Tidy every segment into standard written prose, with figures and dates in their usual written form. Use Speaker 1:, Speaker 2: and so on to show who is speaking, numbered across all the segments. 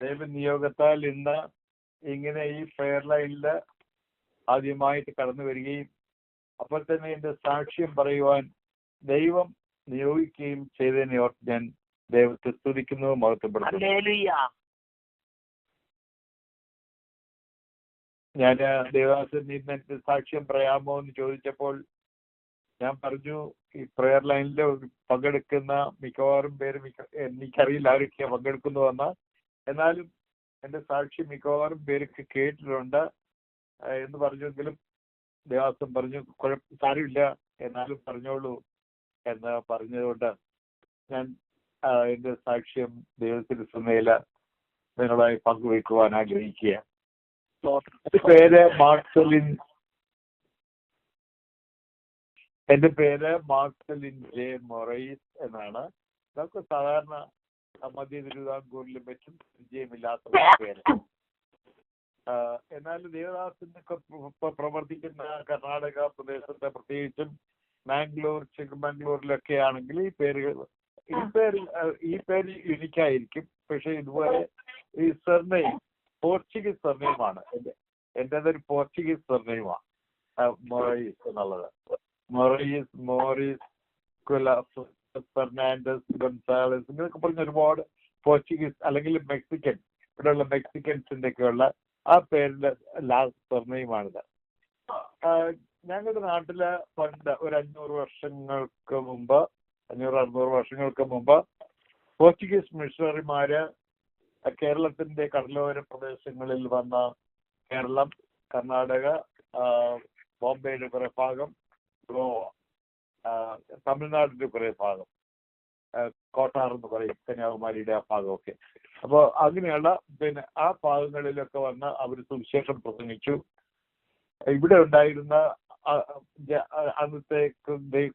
Speaker 1: ദൈവനിയോഗത്താൽ ഇന്ന് ഇങ്ങനെ ഈ ഫെയർ ലൈനിൽ ആദ്യമായിട്ട് കടന്നു വരികയും അപ്പോൾ തന്നെ എൻ്റെ സാക്ഷ്യം പറയുവാൻ ദൈവം നിയോഗിക്കുകയും ചെയ്തതിനെ ഓർത്ത് ഞാൻ ദൈവത്തെ സ്തുതിക്കുന്നു, മഹത്വപ്പെടുത്തുന്നു. ഞാൻ ദേവദാസൻ ഇന്ന് എൻ്റെ സാക്ഷ്യം പറയാമോ എന്ന് ചോദിച്ചപ്പോൾ ഞാൻ പറഞ്ഞു, ഈ പ്രെയർ ലൈനിൽ പങ്കെടുക്കുന്ന മിക്കവാറും പേര് എനിക്കറിയില്ല ആരൊക്കെയാണ് പങ്കെടുക്കുന്നുവെന്ന്, എന്നാലും എൻ്റെ സാക്ഷ്യം മിക്കവാറും പേർക്ക് കേട്ടിട്ടുണ്ട് എന്ന് പറഞ്ഞെങ്കിലും ദേവദാസൻ പറഞ്ഞു സാരമില്ല എന്നാലും പറഞ്ഞോളൂ എന്ന് പറഞ്ഞതുകൊണ്ട് ഞാൻ എൻ്റെ സാക്ഷ്യം ദൈവത്തിന്റെ സന്നദ്ധയിൽ നിങ്ങളുമായി പങ്കുവയ്ക്കുവാൻ ആഗ്രഹിക്കുക. എൻ്റെ പേര് മാർസലിൻ ജെ മൊറൈസ് എന്നാണ്. നമുക്ക് സാധാരണ മധ്യ തിരുവിതാംകൂറിലും മറ്റും പരിചയമില്ലാത്ത പേര്. എന്നാൽ ദേവദാസിനൊക്കെ പ്രവർത്തിക്കുന്ന കർണാടക പ്രദേശത്തെ പ്രത്യേകിച്ചും മാംഗ്ലൂർ, ചിക്കമംഗ്ലൂരിലൊക്കെ ആണെങ്കിൽ ഈ പേര് യുനിക്കായിരിക്കും. പക്ഷെ ഇതുപോലെ ഈ സർനെയിം പോർച്ചുഗീസ് സർനെയിമാണ്. എൻ്റെതൊരു പോർച്ചുഗീസ് സർനെയിമാണ് മൊറൈസ് എന്നുള്ളത്. മോറിസ്, ഫെർണാണ്ടസ്, ഗൊൺസാലസ് ഇങ്ങനെയൊക്കെ പറഞ്ഞ ഒരുപാട് പോർച്ചുഗീസ് അല്ലെങ്കിൽ മെക്സിക്കൻ, ഇവിടെയുള്ള മെക്സിക്കൻസിന്റെ ഒക്കെയുള്ള ആ പേരിന്റെ ലാസ്റ്റ് സർനെയിമാണിത്. ഞങ്ങളുടെ നാട്ടില് പണ്ട് ഒരു 500 വർഷങ്ങൾക്ക് മുമ്പ്, 500-600 വർഷങ്ങൾക്ക് മുമ്പ് പോർച്ചുഗീസ് മിഷണറിമാര് കേരളത്തിന്റെ കടലോര പ്രദേശങ്ങളിൽ വന്ന കേരളം, കർണാടക, ബോംബെയുടെ കുറെ ഭാഗം, ഗോവ, തമിഴ്നാടിന്റെ കുറെ ഭാഗം, കോട്ടാർ എന്ന് പറയും, കന്യാകുമാരിയുടെ ആ ഭാഗമൊക്കെ. അപ്പോൾ അങ്ങനെയുള്ള ആ ഭാഗങ്ങളിലൊക്കെ വന്ന് അവർ സുവിശേഷം പ്രസംഗിച്ചു. ഇവിടെ ഉണ്ടായിരുന്ന അന്നത്തെ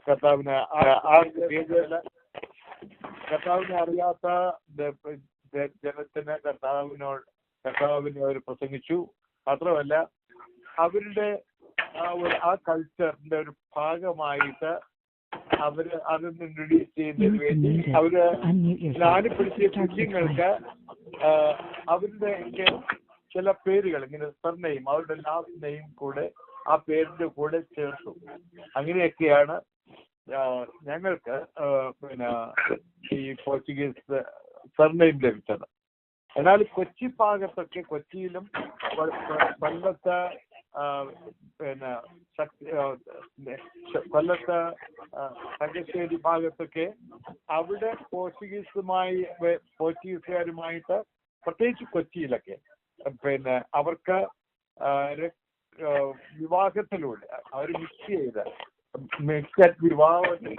Speaker 1: കർത്താവിനെ അറിയാത്ത ജനത്തിന് കർത്താവിനെ അവർ പ്രസംഗിച്ചു. മാത്രമല്ല അവരുടെ ആ കൾച്ചറിന്റെ ഒരു ഭാഗമായിട്ട് അവര് അതൊന്ന് ഇൻട്രൊഡ്യൂസ് ചെയ്യുന്നതിന് വേണ്ടി അവര് ജ്ഞാനപ്പെടുത്തിയ കുഞ്ഞുങ്ങൾക്ക് അവരുടെ ചില പേരുകൾ ഇങ്ങനെ സർനെയിം, അവരുടെ ലാസ്റ്റ് നെയിം കൂടെ ആ പേരിന്റെ കൂടെ ചേർത്തു. അങ്ങനെയൊക്കെയാണ് ഞങ്ങൾക്ക് ഈ പോർച്ചുഗീസ് സർനെയിം ലഭിച്ചത്. എന്നാൽ കൊച്ചി ഭാഗത്തൊക്കെ, കൊച്ചിയിലും കൊല്ലത്ത് കൊല്ലത്ത് തങ്കശ്ശേരി ഭാഗത്തൊക്കെ അവിടെ പോർച്ചുഗീസുകാരുമായിട്ട് പ്രത്യേകിച്ച് കൊച്ചിയിലൊക്കെ അവർക്ക് വിവാഹത്തിലൂടെ അവർ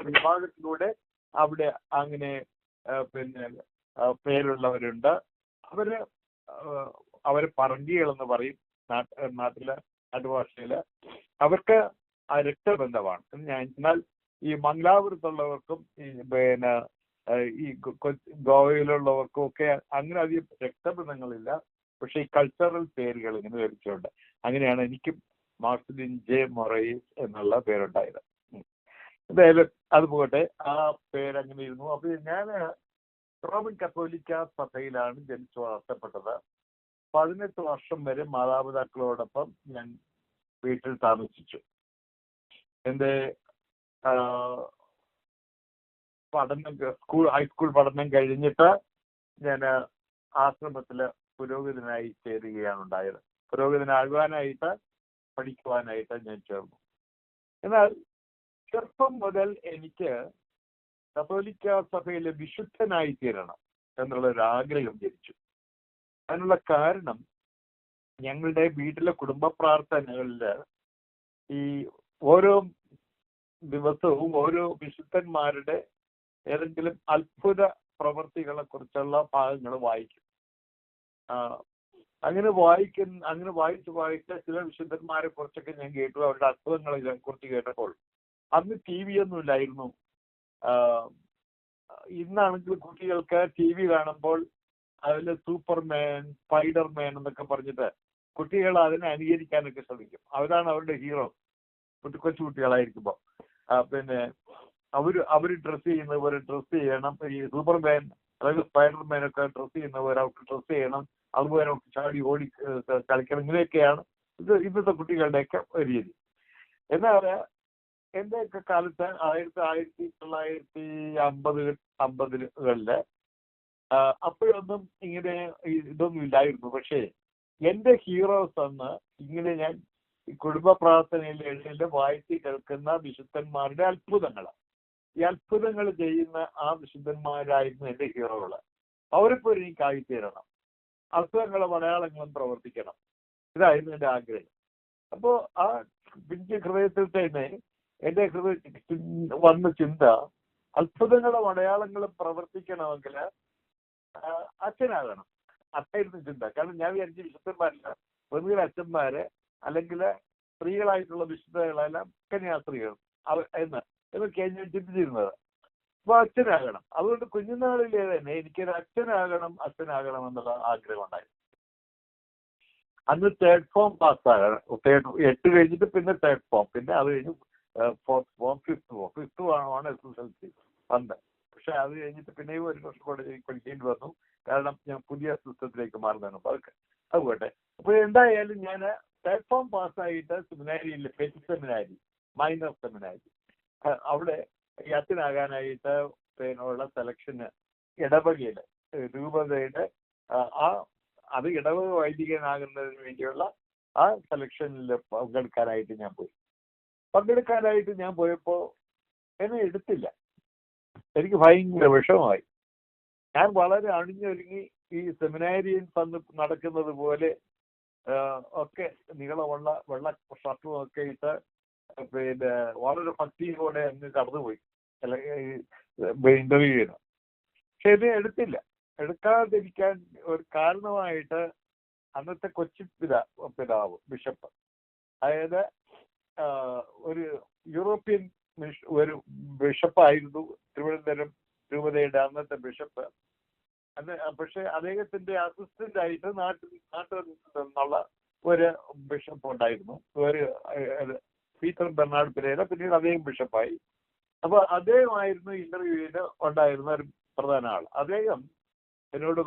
Speaker 1: വിവാഹത്തിലൂടെ അവിടെ അങ്ങനെ പേരുള്ളവരുണ്ട്. അവര് പറങ്കികളെന്ന് പറയും നാട്ടുഭാഷയില്. അവർക്ക് ആ രക്തബന്ധമാണ്. എന്നാൽ ഈ മംഗലാപുരത്തുള്ളവർക്കും ഈ ഗോവയിലുള്ളവർക്കും ഒക്കെ അങ്ങനെ അധികം രക്തബന്ധങ്ങളില്ല. പക്ഷെ ഈ കൾച്ചറൽ പേരുകൾ ഇങ്ങനെ ധരിച്ചുകൊണ്ട് അങ്ങനെയാണ് എനിക്കും മാർസലിൻ ജെ മൊറൈസ് എന്നുള്ള പേരുണ്ടായത്. എന്തായാലും അത് പോകട്ടെ, ആ പേരങ്ങനെ ഇരുന്നു. അപ്പൊ ഞാൻ റോമൻ കത്തോലിക്ക സഭയിലാണ് ജനിച്ചു വളർത്തപ്പെട്ടത്. 18 വർഷം വരെ മാതാപിതാക്കളോടൊപ്പം ഞാൻ വീട്ടിൽ താമസിച്ചു. എൻ്റെ ഹൈസ്കൂൾ പഠനം കഴിഞ്ഞിട്ട് ഞാൻ ആശ്രമത്തില് പുരോഹിതനായി ചേരുകയാണ് ഉണ്ടായത്. പുരോഹിതനാകാനായിട്ട് പഠിക്കുവാനായിട്ട് ഞാൻ ചേർന്നു. എന്നാൽ ചെറുപ്പം മുതൽ എനിക്ക് കത്തോലിക്ക സഭയിലെ വിശുദ്ധനായി തീരണം എന്നുള്ളൊരു ആഗ്രഹം ജനിച്ചു. അതിനുള്ള കാരണം ഞങ്ങളുടെ വീട്ടിലെ കുടുംബ പ്രാർത്ഥനകളില് ഈ ഓരോ ദിവസവും ഓരോ വിശുദ്ധന്മാരുടെ ഏതെങ്കിലും അത്ഭുത പ്രവൃത്തികളെ കുറിച്ചുള്ള ഭാഗങ്ങൾ വായിക്കും. അങ്ങനെ വായിച്ച് ചില വിശുദ്ധന്മാരെ കുറിച്ചൊക്കെ ഞാൻ കേട്ടു. അവരുടെ അത്ഭുതങ്ങളെ കുറിച്ച് കേട്ടപ്പോൾ അന്ന് TV ഒന്നും ഇല്ലായിരുന്നു. ഇന്നാണെങ്കിൽ കുട്ടികൾക്ക് TV കാണുമ്പോൾ അതിൽ സൂപ്പർമാൻ, സ്പൈഡർമാൻ എന്നൊക്കെ പറഞ്ഞിട്ട് കുട്ടികൾ അതിനെ അനുകരിക്കാനൊക്കെ ശ്രമിക്കും. അവരാണ് അവരുടെ ഹീറോ. കൊച്ചു കുട്ടികളായിരിക്കുമ്പോൾ അവര് ഡ്രസ് ചെയ്യുന്ന പോലെ ഡ്രസ് ചെയ്യണം. ഈ സൂപ്പർമാൻ അതായത് സ്പൈഡർമാനൊക്കെ ഡ്രസ്സ് ചെയ്യുന്നവർ അവർക്ക് ഡ്രസ്സ് ചെയ്യണം, അതുപോലെ അവർക്ക് ചാടി ഓടി കളിക്കണം. ഇങ്ങനെയൊക്കെയാണ് ഇന്നത്തെ കുട്ടികളുടെയൊക്കെ ഒരു രീതി. എന്നാൽ എൻ്റെയൊക്കെ കാലത്ത് 1950-കളില് അപ്പോഴൊന്നും ഇങ്ങനെ ഇതൊന്നും ഇല്ലായിരുന്നു. പക്ഷേ എൻ്റെ ഹീറോസ് അന്ന് ഇങ്ങനെ ഞാൻ കുടുംബ പ്രാർത്ഥനയിൽ എഴുതി വായിച്ച് കേൾക്കുന്ന വിശുദ്ധന്മാരുടെ അത്ഭുതങ്ങൾ, ഈ അത്ഭുതങ്ങൾ ചെയ്യുന്ന ആ വിശുദ്ധന്മാരായിരുന്നു എൻ്റെ ഹീറോകൾ. അവരിപ്പോൾ എനിക്കായിത്തീരണം, അത്ഭുതങ്ങളും മലയാളങ്ങളും പ്രവർത്തിക്കണം, ഇതായിരുന്നു എൻ്റെ ആഗ്രഹം. അപ്പോൾ ആ പിഞ്ച് ഹൃദയത്തിൽ തന്നെ എൻ്റെ ഹൃദയത്തിൽ വന്ന ചിന്ത, അത്ഭുതങ്ങളും അടയാളങ്ങളും പ്രവർത്തിക്കണമെങ്കിൽ അച്ഛനാകണം. അതായിരുന്നു ചിന്ത. കാരണം ഞാൻ വിചാരിച്ച വിശുദ്ധന്മാരില്ല, ഒന്നുകിൽ അച്ഛന്മാര് അല്ലെങ്കിൽ സ്ത്രീകളായിട്ടുള്ള വിശുദ്ധകളെല്ലാം കന്യാസ്ത്രീകൾ എന്നൊക്കെയാണ് ഞാൻ ചിന്തിച്ചിരുന്നത്. അപ്പൊ അച്ഛനാകണം. അതുകൊണ്ട് കുഞ്ഞുനാളിലെ തന്നെ എനിക്കൊരു അച്ഛനാകണം എന്നുള്ള ആഗ്രഹം ഉണ്ടായിരുന്നു. അന്ന് തേർഡ് ഫോം പാസ്സാകണം. 8 കഴിഞ്ഞിട്ട് പിന്നെ തേർഡ് ഫോം, പിന്നെ അത് കഴിഞ്ഞ് ഫോർത്ത് ഫോം, ഫിഫ്ത്ത് ആണ് SSLC പണ്ട്. പക്ഷെ അത് കഴിഞ്ഞിട്ട് പിന്നെയും ഒരു വർഷം കൂടെ പഠിക്കേണ്ടി വന്നു, കാരണം ഞാൻ പുതിയ സിസ്റ്റത്തിലേക്ക് മാറുന്നതാണ്. അപ്പൊ അത് പോട്ടെ. അപ്പൊ എന്തായാലും ഞാൻ തേർഡ് ഫോം പാസ്സായിട്ട് സെമിനാരിയിൽ, പെറ്റ് സെമിനാരി, മൈനർ സെമിനാരി, അവിടെ ഈ അച്ഛനാകാനായിട്ട് ഉള്ള സെലക്ഷന് ഇടവകയില് രൂപതയുടെ അത് ഇടവക വൈദികനാകുന്നതിന് വേണ്ടിയുള്ള ആ സെലക്ഷനിൽ പങ്കെടുക്കാനായിട്ട് ഞാൻ പോയപ്പോൾ എന്നെ എടുത്തില്ല. എനിക്ക് ഭയങ്കര വിഷമമായി. ഞാൻ വളരെ അണിഞ്ഞൊരുങ്ങി ഈ സെമിനാരിയൻസ് അന്ന് നടക്കുന്നത് പോലെ ഒക്കെ നീളമുള്ള വെള്ള ഷർട്ടും ഒക്കെ ഇട്ട് പിന്നെ വളരെ ഭക്തിയോടെ അങ്ങ് കടന്നുപോയി ഇന്റർവ്യൂ ചെയ്യുന്നു. പക്ഷെ ഇത് എടുക്കാതിരിക്കാൻ ഒരു കാരണമായിട്ട് അന്നത്തെ കൊച്ചി പിതാവ് ബിഷപ്പ്, അതായത് ഒരു യൂറോപ്യൻ ഒരു ബിഷപ്പായിരുന്നു തിരുവനന്തപുരം രൂപതയുടെ അന്നത്തെ ബിഷപ്പ്. പക്ഷെ അദ്ദേഹത്തിന്റെ അസിസ്റ്റന്റ് ആയിട്ട് നാട്ടിൽ നിന്നുള്ള ഒരു ബിഷപ്പ് ഉണ്ടായിരുന്നു, ഒരു പീറ്റർ ബെർണാഡ് പെരേര. പിന്നീട് അദ്ദേഹം ബിഷപ്പായി. അപ്പൊ അദ്ദേഹമായിരുന്നു ഇന്റർവ്യൂവിന് ഉണ്ടായിരുന്ന ഒരു പ്രധാന ആൾ. അദ്ദേഹം എന്നോട്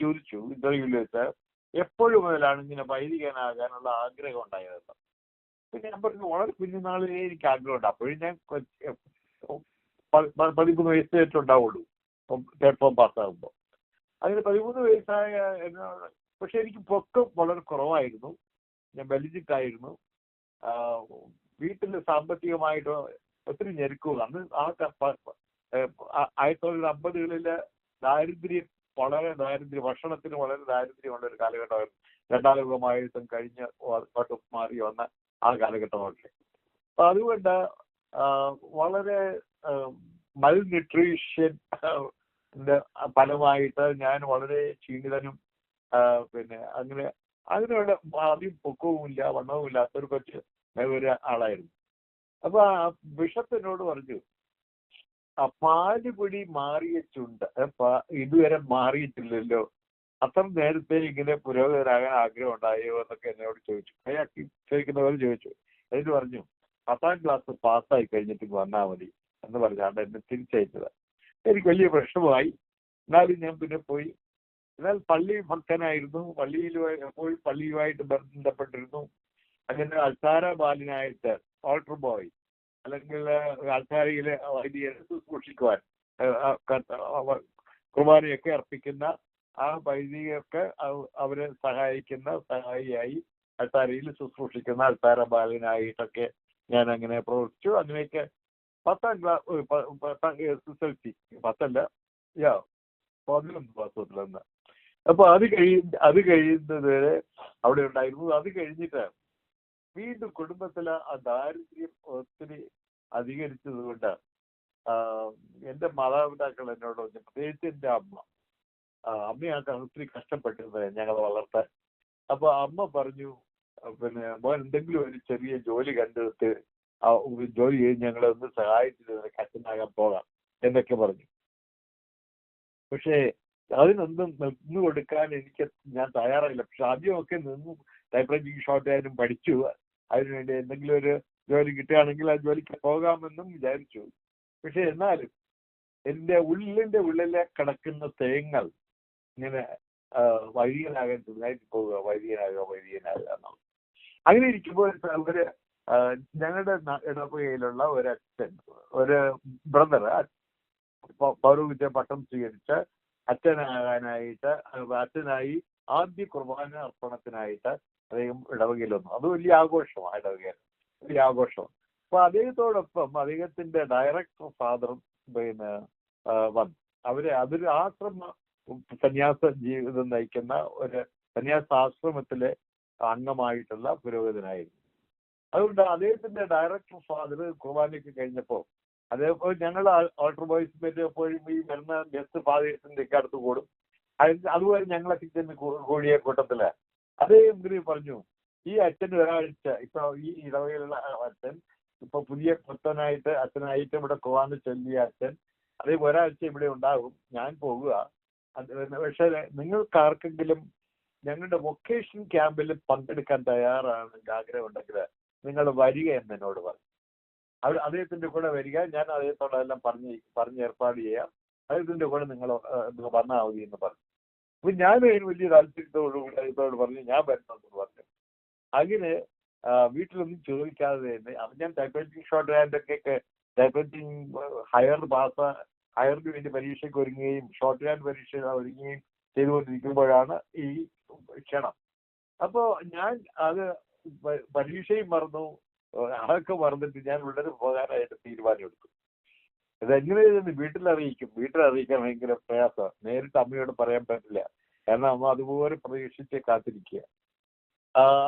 Speaker 1: ചോദിച്ചു ഇന്റർവ്യൂവിൽ വെച്ച്, എപ്പോഴും മുതലാണ് ഇങ്ങനെ വൈദികനാകാനുള്ള ആഗ്രഹം ഉണ്ടായത്? പിന്നെ ഞാൻ പറഞ്ഞു, വളരെ കുഞ്ഞുനാളിലേ എനിക്ക് ആഗ്രഹമുണ്ട്. അപ്പോഴും ഞാൻ 13 വയസ്സായിട്ടുണ്ടാവുള്ളൂ തേർഡ് ഫോം പാസ്സാകുമ്പോൾ. അങ്ങനെ 13 വയസ്സായ എന്നോട്, പക്ഷെ എനിക്ക് പൊക്കം വളരെ കുറവായിരുന്നു, ഞാൻ ബലിജിട്ടായിരുന്നു, വീട്ടിൽ സാമ്പത്തികമായിട്ട് ഒത്തിരി ഞെരുക്കുക. അന്ന് 1950-കളില് ഭക്ഷണത്തിന് വളരെ ദാരിദ്ര്യമുള്ള ഒരു കാലഘട്ടമായിരുന്നു. 2ാം ലോകമായിട്ടും കഴിഞ്ഞ് മാറി വന്ന ആ കാലഘട്ടമൊക്കെ. അപ്പൊ അതുകൊണ്ട് വളരെ മൽന്യൂട്രീഷൻ ഫലമായിട്ട് ഞാൻ വളരെ ക്ഷീണിതനും പിന്നെ അങ്ങനെയുള്ള ആദ്യം പൊക്കവും ഇല്ല വണ്ണവും ഇല്ലാത്തൊരു ഒരു ആളായിരുന്നു. അപ്പൊ ആ ബിഷപ്പിനോട് പറഞ്ഞു, പാലുപൊടി മാറിയ ചുണ്ട് ഇതുവരെ മാറിയിട്ടില്ലല്ലോ, അത്ര നേരത്തെ ഇങ്ങനെ പുരോഗതരാകാൻ ആഗ്രഹം ഉണ്ടായോ എന്നൊക്കെ എന്നോട് ചോദിച്ചു. അയാൾക്ക് ചോദിക്കുന്ന പോലെ ചോദിച്ചു. എന്നിട്ട് പറഞ്ഞു, 10ാം ക്ലാസ് പാസ്സായി കഴിഞ്ഞിട്ട് വന്നാൽ മതി എന്ന് പറഞ്ഞാണ്ട് എന്നെ തിരിച്ചയച്ചത്. എനിക്ക് വലിയ പ്രശ്നമായി. എന്നാലും ഞാൻ പിന്നെ പോയി. എന്നാൽ പള്ളി ഭക്തനായിരുന്നു, എപ്പോഴും പള്ളിയുമായിട്ട് ബന്ധപ്പെട്ടിരുന്നു. അങ്ങനെ അൾത്താര ബാലനായിട്ട് ഓൾട്ടർ ബോയ് അല്ലെങ്കിൽ അൾത്താരയിലെ വൈദികരെ ശുശ്രൂഷിക്കുവാൻ, കുർബാനയൊക്കെ അർപ്പിക്കുന്ന ആ വൈദികർക്ക് അവരെ സഹായിക്കുന്ന സഹായിയായി അൾത്താരയിൽ ശുശ്രൂഷിക്കുന്ന അൾത്താര ബാലനായിട്ടൊക്കെ ഞാൻ അങ്ങനെ പ്രവർത്തിച്ചു. അങ്ങനെയൊക്കെ 10ാം ക്ലാസ് SSLC 11 മാസത്തിലൊന്ന്. അപ്പൊ അത് കഴിയുന്നത് വരെ അവിടെ ഉണ്ടായിരുന്നു. അത് കഴിഞ്ഞിട്ട് വീണ്ടും കുടുംബത്തിലെ ആ ദാരിദ്ര്യം ഒത്തിരി അധികരിച്ചത് കൊണ്ട് എൻ്റെ മാതാപിതാക്കൾ എന്നോട് പറഞ്ഞു, പ്രത്യേകിച്ച് എൻ്റെ അമ്മയൊക്കെ ഒത്തിരി കഷ്ടപ്പെട്ടിരുന്നത് ഞങ്ങളെ വളർത്താൻ. അപ്പൊ അമ്മ പറഞ്ഞു, പിന്നെ മോൻ എന്തെങ്കിലും ഒരു ചെറിയ ജോലി കണ്ടെടുത്ത് ജോലി ചെയ്ത് ഞങ്ങളെ ഒന്ന് സഹായിച്ചിട്ട് അച്ഛനാകാൻ പോകാം എന്നൊക്കെ പറഞ്ഞു. പക്ഷേ അതിനൊന്നും നിന്ന് കൊടുക്കാൻ ഞാൻ തയ്യാറായില്ല. പക്ഷെ ആദ്യമൊക്കെ നിന്നു ടൈപ്പ്റൈറ്റിംഗ് ഷോർട്ട് പഠിച്ചു. അതിനുവേണ്ടി എന്തെങ്കിലും ഒരു ജോലി കിട്ടുകയാണെങ്കിൽ ആ ജോലിക്ക് പോകാമെന്നും വിചാരിച്ചു. പക്ഷെ എന്നാലും എൻ്റെ ഉള്ളിലെ കിടക്കുന്ന തേങ്ങൾ ഇങ്ങനെ വൈദികനാകാൻ ചെറുതായിട്ട് പോവുക, വൈദികനാകുക എന്നുള്ളത്. അങ്ങനെ ഇരിക്കുമ്പോൾ ഒരു ഞങ്ങളുടെ ഇടവകയിലുള്ള ഒരച്ഛൻ, ഒരു ബ്രദർ പൗരോഹിത്യ പട്ടം സ്വീകരിച്ച് അച്ഛനായി ആദ്യ കുർബാന അർപ്പണത്തിനായിട്ട് അദ്ദേഹം ഇടവകയിൽ വന്നു. അത് വലിയ ആഘോഷമാണ്, ഇടവകയിൽ വലിയ ആഘോഷമാണ്. അപ്പൊ അദ്ദേഹത്തോടൊപ്പം അദ്ദേഹത്തിന്റെ ഡയറക്ടർ ഫാദറും വന്നു. അതൊരു ആശ്രമ സന്യാസ ജീവിതം നയിക്കുന്ന ഒരു സന്യാസാശ്രമത്തിലെ അംഗമായിട്ടുള്ള പുരോഹിതനായിരുന്നു. അതുകൊണ്ട് അദ്ദേഹത്തിന്റെ ഡയറക്ടർ ഫാദർ കുർബാനയ്ക്ക് കഴിഞ്ഞപ്പോൾ അതേപോലെ ഞങ്ങൾ ഓൾട്ടർ ബോയ്സ് എപ്പോഴും ഈ വരുന്ന ഗസ്റ്റ് ഫാദേഴ്സിന്റെ ഒക്കെ അടുത്ത് കൂടും. അതുപോലെ ഞങ്ങളൊക്കെ ചെന്ന് കോഴിയെ കൂട്ടത്തില് അദ്ദേഹം ഇങ്ങനെ പറഞ്ഞു, ഈ അച്ഛൻ ഒരാഴ്ച ഇപ്പൊ ഈ ഇടവകയിലുള്ള അച്ഛൻ ഇപ്പൊ പുതിയ പുത്തനായിട്ട് അച്ഛനായിട്ട് ഇവിടെ കുർബാന ചൊല്ലിയ അച്ഛൻ അതേ ഒരാഴ്ച ഇവിടെ ഉണ്ടാകും, ഞാൻ പോകുക. പക്ഷെ നിങ്ങൾക്കാർക്കെങ്കിലും ഞങ്ങളുടെ വൊക്കേഷൻ ക്യാമ്പിൽ പങ്കെടുക്കാൻ തയ്യാറാണെങ്കിൽ ആഗ്രഹം ഉണ്ടെങ്കിൽ നിങ്ങൾ വരിക എന്ന് എന്നോട് പറഞ്ഞു. അദ്ദേഹത്തിന്റെ കൂടെ വരിക, ഞാൻ അദ്ദേഹത്തോടെല്ലാം പറഞ്ഞ് ഏർപ്പാട് ചെയ്യാം, അദ്ദേഹത്തിന്റെ കൂടെ നിങ്ങൾ വന്നാൽ മതി എന്ന് പറഞ്ഞു. അപ്പൊ ഞാൻ വലിയ താല്പര്യത്തോടുകൂടി അദ്ദേഹത്തോട് പറഞ്ഞു ഞാൻ വരുന്നെന്ന് പറഞ്ഞു. അങ്ങനെ വീട്ടിലൊന്നും ചോദിക്കാതെ തന്നെ ഞാൻ ടൈപ്പ്റൈറ്റിംഗ് ഷോർട്ട് ഹാൻഡൊക്കെ ടൈപ്പ്റൈറ്റിംഗ് ഹയറിന് വേണ്ടി പരീക്ഷയ്ക്ക് ഒരുങ്ങുകയും ഷോർട്ട് ഹാൻഡ് പരീക്ഷ ഒരുങ്ങുകയും ചെയ്തുകൊണ്ടിരിക്കുമ്പോഴാണ് ഈ ക്ഷണം. അപ്പോൾ ഞാൻ അത് പരീക്ഷയും മറന്നു, അതൊക്കെ മറന്നിട്ട് ഞാൻ ഉടനെ പോകാനായിട്ട് തീരുമാനമെടുത്തു. ഇതെങ്ങനെയായിരുന്നു വീട്ടിലറിയിക്കാൻ ഭയങ്കര പ്രയാസമാണ്. നേരിട്ട് അമ്മയോട് പറയാൻ പറ്റില്ല, കാരണം അമ്മ അതുപോലെ പ്രതീക്ഷിച്ച് കാത്തിരിക്കുക.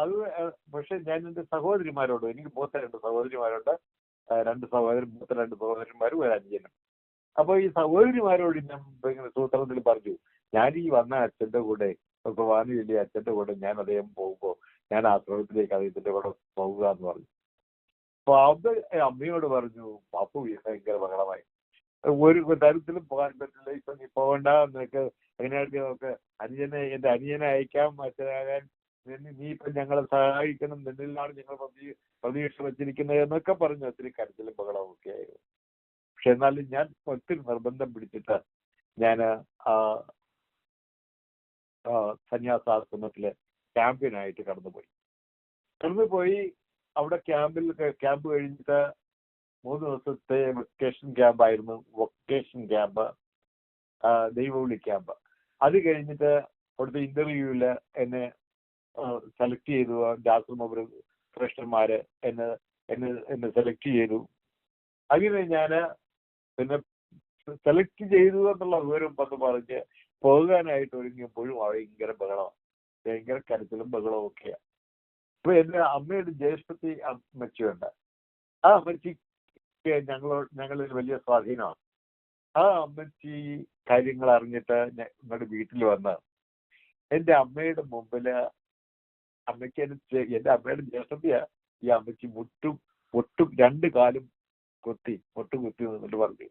Speaker 1: അത് പക്ഷെ ഞാൻ എൻ്റെ സഹോദരിമാരോട്, എനിക്ക് മൂത്ത 2 സഹോദരിമാരുണ്ട്, 2 സഹോദരന്മാരും ഒരു അഞ്ചനും. അപ്പൊ ഈ സഹോദരിമാരോട് ഞാൻ ഇങ്ങനെ സൂത്രത്തിൽ പറഞ്ഞു, ഞാൻ ഈ വന്ന അച്ഛന്റെ കൂടെ കുർബാന ചൊല്ലിയ അച്ഛന്റെ കൂടെ ഞാൻ അദ്ദേഹം പോകുമ്പോൾ ഞാൻ ആശ്രമത്തിലേക്ക് അദ്ദേഹത്തിന്റെ കൂടെ പോകുക എന്ന് പറഞ്ഞു. അപ്പൊ അത് അമ്മയോട് പറഞ്ഞു, പാപ്പു ഭയങ്കര ബഹളമായി, ഒരു തരത്തിലും പോകാൻ പറ്റില്ല, ഇപ്പൊ നീ പോകണ്ട, നിനക്ക് അതിനായിട്ട് നമുക്ക് എൻ്റെ അനിയനെ അയക്കാം അച്ഛനാകാൻ, നീ ഇപ്പൊ ഞങ്ങളെ സഹായിക്കണം, നിന്നിലാണ് ഞങ്ങൾ പ്രതീക്ഷ വെച്ചിരിക്കുന്നത് എന്നൊക്കെ പറഞ്ഞു. ഒത്തിരി കരച്ചിലും ബഹളവും ഒക്കെ ആയിരുന്നു. പക്ഷെ എന്നാലും ഞാൻ ഒത്തിരി നിർബന്ധം പിടിച്ചിട്ട് ഞാൻ സന്യാസാശ്രമത്തിലെ ക്യാമ്പിനായിട്ട് കടന്നുപോയി. അവിടെ ക്യാമ്പ് കഴിഞ്ഞിട്ട് 3 ദിവസത്തെ വെക്കേഷൻ ക്യാമ്പായിരുന്നു. ദൈവവിളി ക്യാമ്പ്. അത് കഴിഞ്ഞിട്ട് അവിടുത്തെ ഇന്റർവ്യൂവിൽ എന്നെ സെലക്ട് ചെയ്തു. ആശ്രമ ശ്രേഷ്ഠന്മാര് എന്നെ സെലക്ട് ചെയ്തു. അങ്ങനെ ഞാൻ പിന്നെ സെലക്ട് ചെയ്തു എന്നുള്ള വിവരം പറഞ്ഞ് പോകാനായിട്ട് ഒരുങ്ങിയപ്പോഴും ഭയങ്കര ബഹളമാണ്, ഭയങ്കര കരച്ചിലും ബഹളവും ഒക്കെയാണ്. അപ്പൊ എൻ്റെ അമ്മയുടെ ജ്യേഷ്ഠത്തി അമ്മച്ചിയുണ്ട്. ആ അമ്മച്ചിക്ക് ഞങ്ങളിൽ വലിയ സ്വാധീനമാണ്. ആ അമ്മച്ചി കാര്യങ്ങൾ അറിഞ്ഞിട്ട് ഞങ്ങളുടെ വീട്ടിൽ വന്ന് എൻ്റെ അമ്മയുടെ മുമ്പില് എൻ്റെ അമ്മയുടെ ജ്യേഷ്ഠത്തിയാ ഈ അമ്മച്ചി മുട്ടും 2 കാലും മുട്ട് കുത്തി നിന്നിട്ട് പറഞ്ഞു,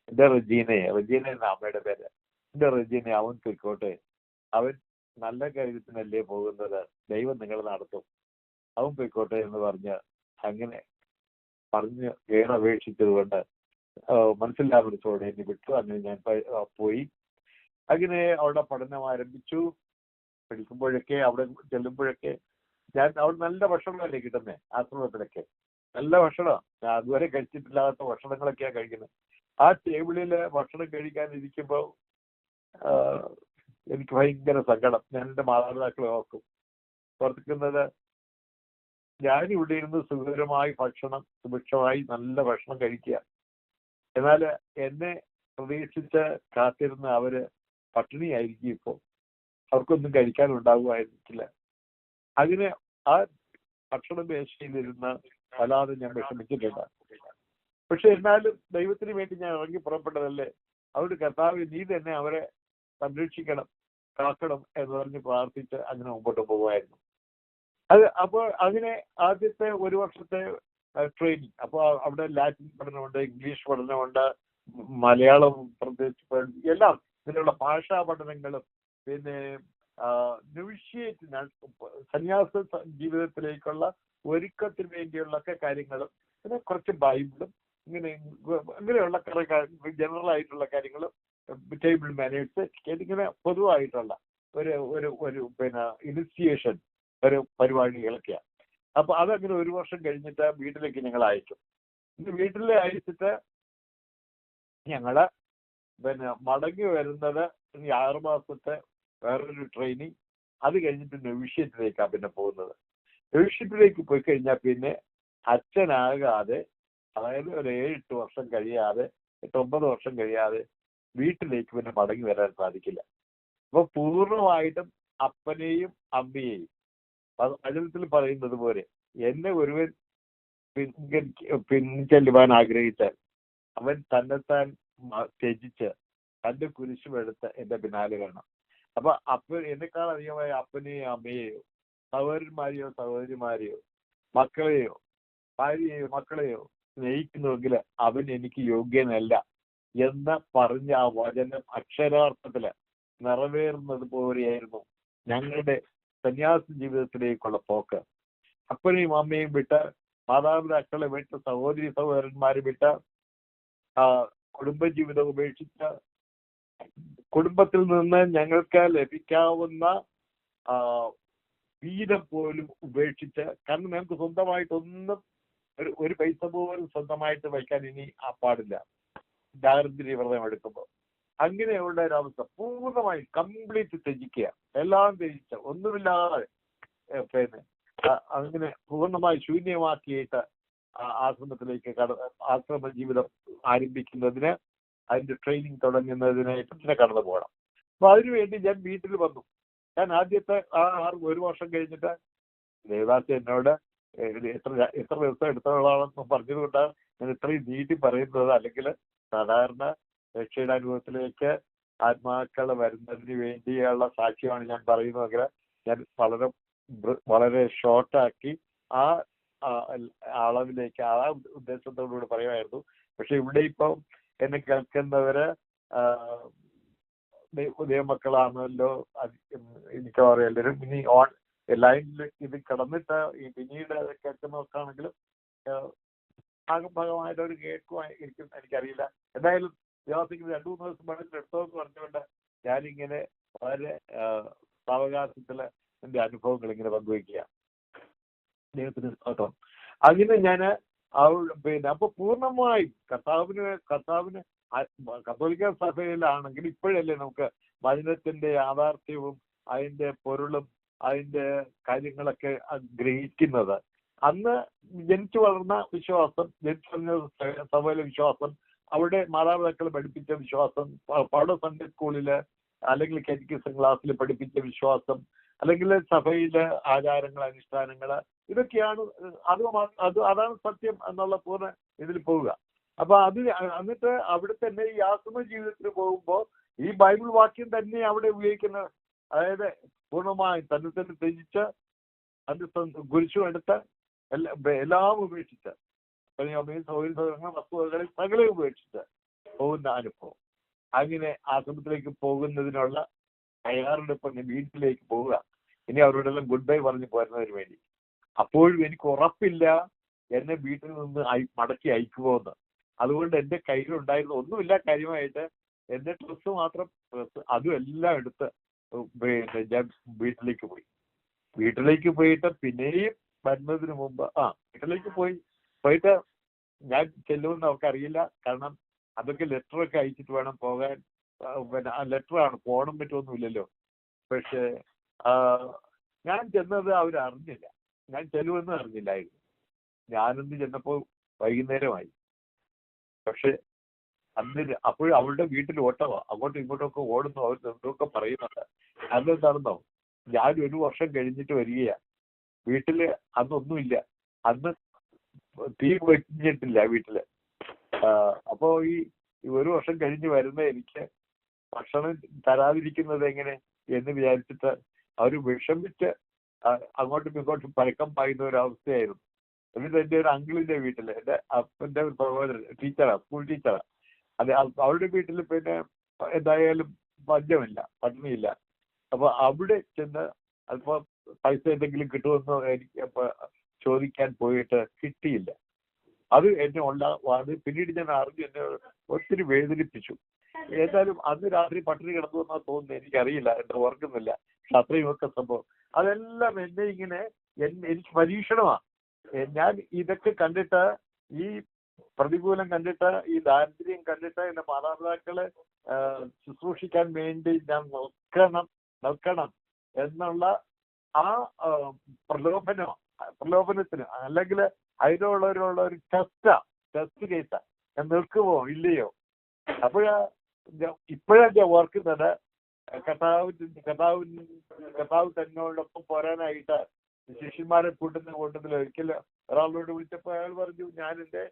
Speaker 1: എൻ്റെ റജീന എന്ന അമ്മയുടെ പേര്, എൻ്റെ റജീന അവൻ പൊയ്ക്കോട്ടെ, അവൻ നല്ല കാര്യത്തിനല്ലേ പോകുന്നത്, ദൈവം നിങ്ങളെ നടത്തും, അവൻ പൊയ്ക്കോട്ടെ എന്ന് അങ്ങനെ പറഞ്ഞ് അപേക്ഷിച്ചത് കൊണ്ട് മനസ്സില്ലാമത്തോടെ എന്നെ വിട്ടു. അങ്ങനെ ഞാൻ പോയി. അങ്ങനെ അവിടെ പഠനം ആരംഭിച്ചു. പഠിക്കുമ്പോഴൊക്കെ അവിടെ ചെല്ലുമ്പോഴൊക്കെ ഞാൻ അവിടെ നല്ല ഭക്ഷണമല്ലേ കിട്ടുന്നത്, ആശ്രമത്തിലൊക്കെ നല്ല ഭക്ഷണം, ഞാൻ അതുവരെ കഴിച്ചിട്ടില്ലാത്ത ഭക്ഷണങ്ങളൊക്കെയാണ് കഴിക്കുന്നത്. ആ ടേബിളിൽ ഭക്ഷണം കഴിക്കാനിരിക്കുമ്പോൾ എനിക്ക് ഭയങ്കര സങ്കടം. ഞാൻ എൻ്റെ മാതാപിതാക്കളെ ഓർക്കുന്നത്, ഞാനിവിടെ ഇരുന്ന് സുഖകരമായി സുഭിക്ഷമായി നല്ല ഭക്ഷണം കഴിക്കുക, എന്നാൽ എന്നെ പ്രതീക്ഷിച്ച് കാത്തിരുന്ന അവര് പട്ടിണിയായിരിക്കും, ഇപ്പോൾ അവർക്കൊന്നും കഴിക്കാനുണ്ടാകുമായിരിക്കില്ല. അങ്ങനെ ആ ഭക്ഷണ മേശയിലിരുന്ന് വല്ലാതെ ഞാൻ വിഷമിച്ചിട്ടുണ്ട്. പക്ഷെ എന്നാലും ദൈവത്തിന് വേണ്ടി ഞാൻ ഇറങ്ങി പുറപ്പെട്ടതല്ലേ, അതുകൊണ്ട് കർത്താവ് നീ തന്നെ അവരെ സംരക്ഷിക്കണം, കാക്കണം എന്ന് പറഞ്ഞ് പ്രാർത്ഥിച്ച് അങ്ങനെ മുമ്പോട്ട് പോകുമായിരുന്നു. അപ്പോൾ അങ്ങനെ ആദ്യത്തെ 1 വർഷത്തെ ട്രെയിനിങ്. അപ്പോൾ അവിടെ ലാറ്റിൻ പഠനമുണ്ട്, ഇംഗ്ലീഷ് പഠനമുണ്ട്, മലയാളം പ്രത്യേകിച്ച് എല്ലാം, ഇതിനുള്ള ഭാഷാ പഠനങ്ങളും പിന്നെ സന്യാസ ജീവിതത്തിലേക്കുള്ള ഒരുക്കത്തിന് വേണ്ടിയുള്ള ഒക്കെ കാര്യങ്ങളും, പിന്നെ കുറച്ച് ബൈബിളും അങ്ങനെയുള്ള കുറെ ജനറൽ ആയിട്ടുള്ള കാര്യങ്ങൾ, ടേബിൾ മാനേഴ്സ്, ഇങ്ങനെ പൊതുവായിട്ടുള്ള ഒരു ഒരു ഒരു പിന്നെ ഇനിഷ്യേഷൻ ഒരു പരിപാടികളൊക്കെയാണ്. അപ്പൊ അതങ്ങനെ 1 വർഷം കഴിഞ്ഞിട്ട് വീട്ടിലേക്ക് ഞങ്ങൾ അയക്കും. വീട്ടിൽ അയച്ചിട്ട് ഞങ്ങള് പിന്നെ മടങ്ങി വരുന്നത് 6 മാസത്തെ വേറൊരു ട്രെയിനിങ്. അത് കഴിഞ്ഞിട്ട് നൊവിഷ്യത്തിലേക്കാണ് പിന്നെ പോകുന്നത്. നൊവിഷ്യത്തിലേക്ക് പോയി കഴിഞ്ഞാൽ പിന്നെ അച്ഛനാകാതെ, അതായത് ഒരു 7-8 വർഷം കഴിയാതെ, 8-9 വർഷം കഴിയാതെ വീട്ടിലേക്ക് പിന്നെ മടങ്ങി വരാൻ സാധിക്കില്ല. അപ്പൊ പൂർണ്ണമായിട്ടും അപ്പനെയും അമ്മയെയും, വചനത്തിൽ പറയുന്നത് പോലെ എന്നെ ഒരുവൻ പിൻചെല്ലുവാൻ ആഗ്രഹിച്ചാൽ അവൻ തന്നെത്താൻ ത്യജിച്ച് തന്റെ കുരിശുമെടുത്ത് എന്റെ പിന്നാലെ വേണം. അപ്പൊ എന്നെക്കാൾ അധികമായി അപ്പനെയോ അമ്മയെയോ സഹോദരന്മാരെയോ സഹോദരിമാരെയോ മക്കളെയോ ഭാര്യയെയോ മക്കളെയോ സ്നേഹിക്കുന്നുവെങ്കിൽ അവൻ എനിക്ക് യോഗ്യനല്ല എന്ന് പറഞ്ഞ ആ വചനം അക്ഷരാർത്ഥത്തില് നിറവേറുന്നത് പോലെയായിരുന്നു ഞങ്ങളുടെ സന്യാസ ജീവിതത്തിലേക്കുള്ള പോക്ക്. അപ്പനെയും അമ്മയും വിട്ട്, മാതാപിതാക്കളെ വിട്ട്, സഹോദരി സഹോദരന്മാരെ വിട്ട്, കുടുംബജീവിതം ഉപേക്ഷിച്ച്, കുടുംബത്തിൽ നിന്ന് ഞങ്ങൾക്ക് ലഭിക്കാവുന്ന വീതം പോലും ഉപേക്ഷിച്ച്, കാരണം ഞങ്ങൾക്ക് സ്വന്തമായിട്ടൊന്നും ഒരു പൈസ പോലും സ്വന്തമായിട്ട് വയ്ക്കാൻ ഇനി പാടില്ല ദാരിദ്ര്യ വ്രതം എടുക്കുമ്പോൾ. അങ്ങനെയുള്ള ഒരവസ്ഥ പൂർണ്ണമായി കംപ്ലീറ്റ് ത്യജിക്കുക, എല്ലാം ത്യജിച്ച് ഒന്നുമില്ലാതെ പിന്നെ അങ്ങനെ പൂർണ്ണമായി ശൂന്യമാക്കിയിട്ട് ആശ്രമത്തിലേക്ക് ആശ്രമ ജീവിതം ആരംഭിക്കുന്നതിന്, അതിന്റെ ട്രെയിനിങ് തുടങ്ങുന്നതിനായിട്ട് പിന്നെ കടന്നു പോകണം. അപ്പൊ അതിനുവേണ്ടി ഞാൻ വീട്ടിൽ വന്നു. ഞാൻ ആദ്യത്തെ 1 വർഷം കഴിഞ്ഞിട്ട് ദേവദാസ് എന്നോട് എത്ര ദിവസം എടുത്തോളാണെന്ന് പറഞ്ഞതുകൊണ്ട് ഞാൻ ഇത്രയും നീട്ടി പറയുന്നത്. അല്ലെങ്കിൽ സാധാരണ രക്ഷയുടെ അനുഭവത്തിലേക്ക് ആത്മാക്കൾ വരുന്നതിന് വേണ്ടിയുള്ള സാക്ഷ്യമാണ് ഞാൻ പറയുന്നതെങ്കിൽ ഞാൻ വളരെ ഷോർട്ടാക്കി ആ അളവിലേക്ക് ആ ഉദ്ദേശത്തോടുകൂടി പറയുമായിരുന്നു. പക്ഷെ ഇവിടെ ഇപ്പം എന്നെ കേൾക്കുന്നവര് ദൈവമക്കളാണല്ലോ, എനിക്കറിയാം എല്ലാവരും. ഇനി ലൈനിൽ ഇത് കടന്നിട്ട് പിന്നീട് കേൾക്കുന്നവർക്കാണെങ്കിലും ഭാഗമായിട്ട് അവർ കേൾക്കുമായിരിക്കും, എനിക്കറിയില്ല. എന്തായാലും ദേവസിക്ക് 2-3 ദിവസം വേണമെങ്കിൽ എടുത്തോന്ന് പറഞ്ഞുകൊണ്ട് ഞാനിങ്ങനെ വളരെ സാവകാശത്തില് എന്റെ അനുഭവങ്ങൾ ഇങ്ങനെ പങ്കുവയ്ക്കുക. ദൈവത്തിന് സ്തോത്രം. അങ്ങനെ ഞാൻ പിന്നെ അപ്പൊ പൂർണ്ണമായും കർത്താവിന് കത്തോലിക്ക സഭയിലാണെങ്കിൽ ഇപ്പോഴല്ലേ നമുക്ക് വചനത്തിന്റെ യാഥാർത്ഥ്യവും അതിന്റെ പൊരുളും അതിന്റെ കാര്യങ്ങളൊക്കെ ഗ്രഹിക്കുന്നത്. അന്ന് ജനിച്ചു വളർന്ന വിശ്വാസം, ജനിച്ചു വളർന്ന സഭയിലെ വിശ്വാസം, അവിടെ മാതാപിതാക്കൾ പഠിപ്പിച്ച വിശ്വാസം, പൗഡ സൺഡേ സ്കൂളില് അല്ലെങ്കിൽ കാറ്റക്കിസം ക്ലാസ്സിൽ പഠിപ്പിച്ച വിശ്വാസം, അല്ലെങ്കിൽ സഭയിലെ ആചാരങ്ങൾ, അനുഷ്ഠാനങ്ങൾ, ഇതൊക്കെയാണ്. അതാണ് സത്യം എന്നുള്ള പൂർണ്ണ ഇതിൽ പോവുക. അപ്പൊ എന്നിട്ട് അവിടെ തന്നെ ഈ ആശ്രമ ജീവിതത്തിന് പോകുമ്പോൾ ഈ ബൈബിൾ വാക്യം തന്നെ അവിടെ ഉപയോഗിക്കുന്നത്. അതായത് പൂർണ്ണമായും തന്നെ ത്യജിച്ച് തന്റെ കുരിശും എടുത്ത് എല്ലാം ഉപേക്ഷിച്ച്, വസ്തുവകളിൽ സകലം ഉപേക്ഷിച്ച് പോകുന്ന അനുഭവം. അങ്ങനെ ആശ്രമത്തിലേക്ക് പോകുന്നതിനുള്ള തയ്യാറെടുപ്പ് വീട്ടിലേക്ക് പോവുക. ഇനി അവരോടെല്ലാം ഗുഡ് ബൈ പറഞ്ഞ് പോരുന്നതിന് വേണ്ടി. അപ്പോഴും എനിക്ക് ഉറപ്പില്ല എന്നെ വീട്ടിൽ നിന്ന് മടക്കി അയക്കുമോ എന്ന്. അതുകൊണ്ട് എൻ്റെ കയ്യിലുണ്ടായിരുന്ന ഒന്നുമില്ല കാര്യമായിട്ട്. എൻ്റെ ഡ്രസ്സ് മാത്രം, അതും എല്ലാം എടുത്ത് പിന്നെ ഞാൻ വീട്ടിലേക്ക് പോയിട്ട് പിന്നെയും വരുന്നതിന് മുമ്പ് വീട്ടിലേക്ക് പോയിട്ട് ഞാൻ ചെല്ലുമെന്ന് അവർക്കറിയില്ല. കാരണം അതൊക്കെ ലെറ്ററൊക്കെ അയച്ചിട്ട് വേണം പോകാൻ. പിന്നെ ആ ലെറ്ററാണ്, പോകണം പറ്റുമൊന്നുമില്ലല്ലോ. പക്ഷേ ഞാൻ ചെന്നത് അവരറിഞ്ഞില്ല, ഞാൻ ചെല്ലുമെന്ന് അറിഞ്ഞില്ലായിരുന്നു. ഞാനൊന്ന് ചെന്നപ്പോൾ വൈകുന്നേരമായി. പക്ഷെ അപ്പോഴും അവളുടെ വീട്ടിൽ ഓട്ടമാ, അങ്ങോട്ടും ഇങ്ങോട്ടൊക്കെ ഓടുന്നു, അവർ എന്തൊക്കെ പറയുന്നുണ്ട്. അതെന്താണെന്നോ, ഞാൻ 1 വർഷം കഴിഞ്ഞിട്ട് വരികയാണ്. വീട്ടില് അന്നൊന്നുമില്ല, അന്ന് തീ വെച്ചിട്ടില്ല വീട്ടില്. അപ്പോ ഈ 1 വർഷം കഴിഞ്ഞ് വരുന്ന എനിക്ക് ഭക്ഷണം തരാതിരിക്കുന്നത് എങ്ങനെ എന്ന് വിചാരിച്ചിട്ട് അവർ വിഷമിച്ച് അങ്ങോട്ടും ഇങ്ങോട്ടും പരക്കം പായുന്ന ഒരവസ്ഥയായിരുന്നു. എന്നിട്ട് എൻ്റെ ഒരു അങ്കിളിന്റെ വീട്ടില്, എൻ്റെ അപ്പൻ്റെ ഒരു സഹോദരൻ ടീച്ചറാ, സ്കൂൾ ടീച്ചറാ. അവരുടെ വീട്ടിൽ പിന്നെ എന്തായാലും പട്ടിണിയില്ല. അപ്പൊ അവിടെ ചെന്ന് അല്പം പൈസ എന്തെങ്കിലും കിട്ടുമെന്നോ എനിക്ക് ചോദിക്കാൻ പോയിട്ട് കിട്ടിയില്ല. അത് എന്നെ അത് പിന്നീട് ഞാൻ അറിഞ്ഞു, എന്നെ ഒത്തിരി വേദനിപ്പിച്ചു. ഏതായാലും അന്ന് രാത്രി പട്ടിണി കിടന്നു എന്നാ തോന്നുന്നു, എനിക്കറിയില്ല, എന്നെ ഓർക്കുന്നില്ല. പക്ഷെ അത്രയുമൊക്കെ സംഭവം അതെല്ലാം എന്നെ ഇങ്ങനെ എനിക്ക് പരീക്ഷണമാണ്. ഞാൻ ഇതൊക്കെ കണ്ടിട്ട്, ഈ പ്രതികൂലം കണ്ടിട്ട്, ഈ ദാരിദ്ര്യം കണ്ടിട്ട് എന്റെ മാതാപിതാക്കളെ ശുശ്രൂഷിക്കാൻ വേണ്ടി ഞാൻ നിൽക്കണം എന്നുള്ള ആ പ്രലോഭനത്തിന്, അല്ലെങ്കിൽ അതിനുള്ള ഒരു ടെസ്റ്റ് കേസാ, ഞാൻ നിൽക്കുമോ ഇല്ലയോ. ഇപ്പോഴാ ഞാൻ ഓർക്കുന്നത്, കർത്താവ് തന്നോടൊപ്പം പോരാനായിട്ട് ശിഷ്യന്മാരെ കൂട്ടത്തിൽ ഒരിക്കലും ഒരാളോട് വിളിച്ചപ്പോൾ അയാൾ പറഞ്ഞു, ഞാൻ എൻ്റെ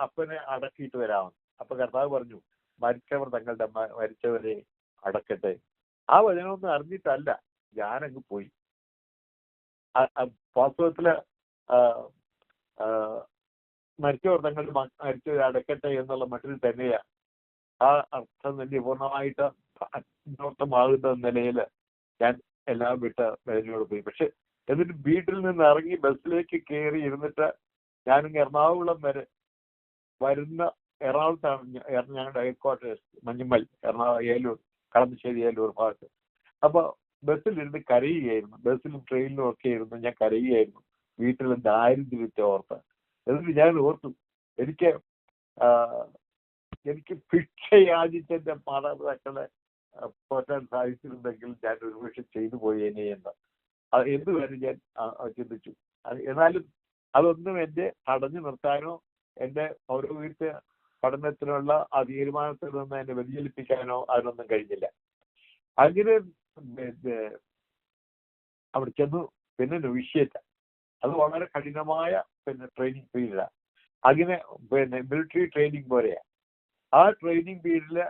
Speaker 1: അപ്പനെ അടക്കിയിട്ട് വരാമെന്ന്. അപ്പൊ കർത്താവ് പറഞ്ഞു, മരിച്ചവർ തങ്ങളുടെ മരിച്ചവരെ അടക്കട്ടെ. ആ വചനമൊന്നും അറിഞ്ഞിട്ടല്ല, ഞാനങ്ങ് പോയി. വാസ്തവത്തില് മരിച്ചവർ തങ്ങളുടെ മരിച്ചവരെ അടക്കട്ടെ എന്നുള്ള മട്ടിൽ തന്നെയാ ആ അർത്ഥം തന്നെ പൂർണ്ണമായിട്ട് അന്വർത്ഥമാകുന്ന നിലയിൽ ഞാൻ എല്ലാം വിട്ട് വേദനയോട് പോയി. പക്ഷെ എന്നിട്ട് വീട്ടിൽ നിന്ന് ഇറങ്ങി ബസ്സിലേക്ക് കയറി ഇരുന്നിട്ട് ഞാനിങ്ങ് എറണാകുളം വരെ എറണാകുളത്താണ് ഞങ്ങളുടെ ഹെഡ്ക്വാർട്ടേഴ്സ്, മഞ്ഞുമ്മൽ, ഏലൂർ, കളമശ്ശേരി ഏലൂർ ഭാഗത്ത്. അപ്പൊ ബസ്സിലിരുന്ന് കരയുകയായിരുന്നു, ബസ്സിലും ട്രെയിനിലും ഒക്കെ ഇരുന്ന് ഞാൻ കരയുകയായിരുന്നു, വീട്ടിൽ ദാരിദ്ര്യത്തെ ഓർത്ത്. എന്നിട്ട് ഞാൻ ഓർത്തു, എനിക്ക് ഭിക്ഷ യാചിച്ചെന്റെ മാതാപിതാക്കളെ പോറ്റാൻ സാധിച്ചിരുന്നെങ്കിൽ ഞാൻ ഒരുപക്ഷെ ചെയ്തു പോയേനെ എന്ന് എന്തുവരെ ഞാൻ ചിന്തിച്ചു. എന്നാലും അതൊന്നും എന്നെ തടഞ്ഞു നിർത്താനോ എന്റെ പൗരോഹിത്യ പഠനത്തിനുള്ള ആ തീരുമാനത്തിൽ നിന്ന് എന്നെ വ്യതിചലിപ്പിക്കാനോ അതിനൊന്നും കഴിഞ്ഞില്ല. അങ്ങനെ അവിടെ ചെന്നു. പിന്നെ നൊവിഷ്യേറ്റ്, അത് വളരെ കഠിനമായ ട്രെയിനിങ് പീരീഡാണ്. അങ്ങനെ മിലിറ്ററി ട്രെയിനിങ് പോലെയാ. ആ ട്രെയിനിങ് പീരീഡില്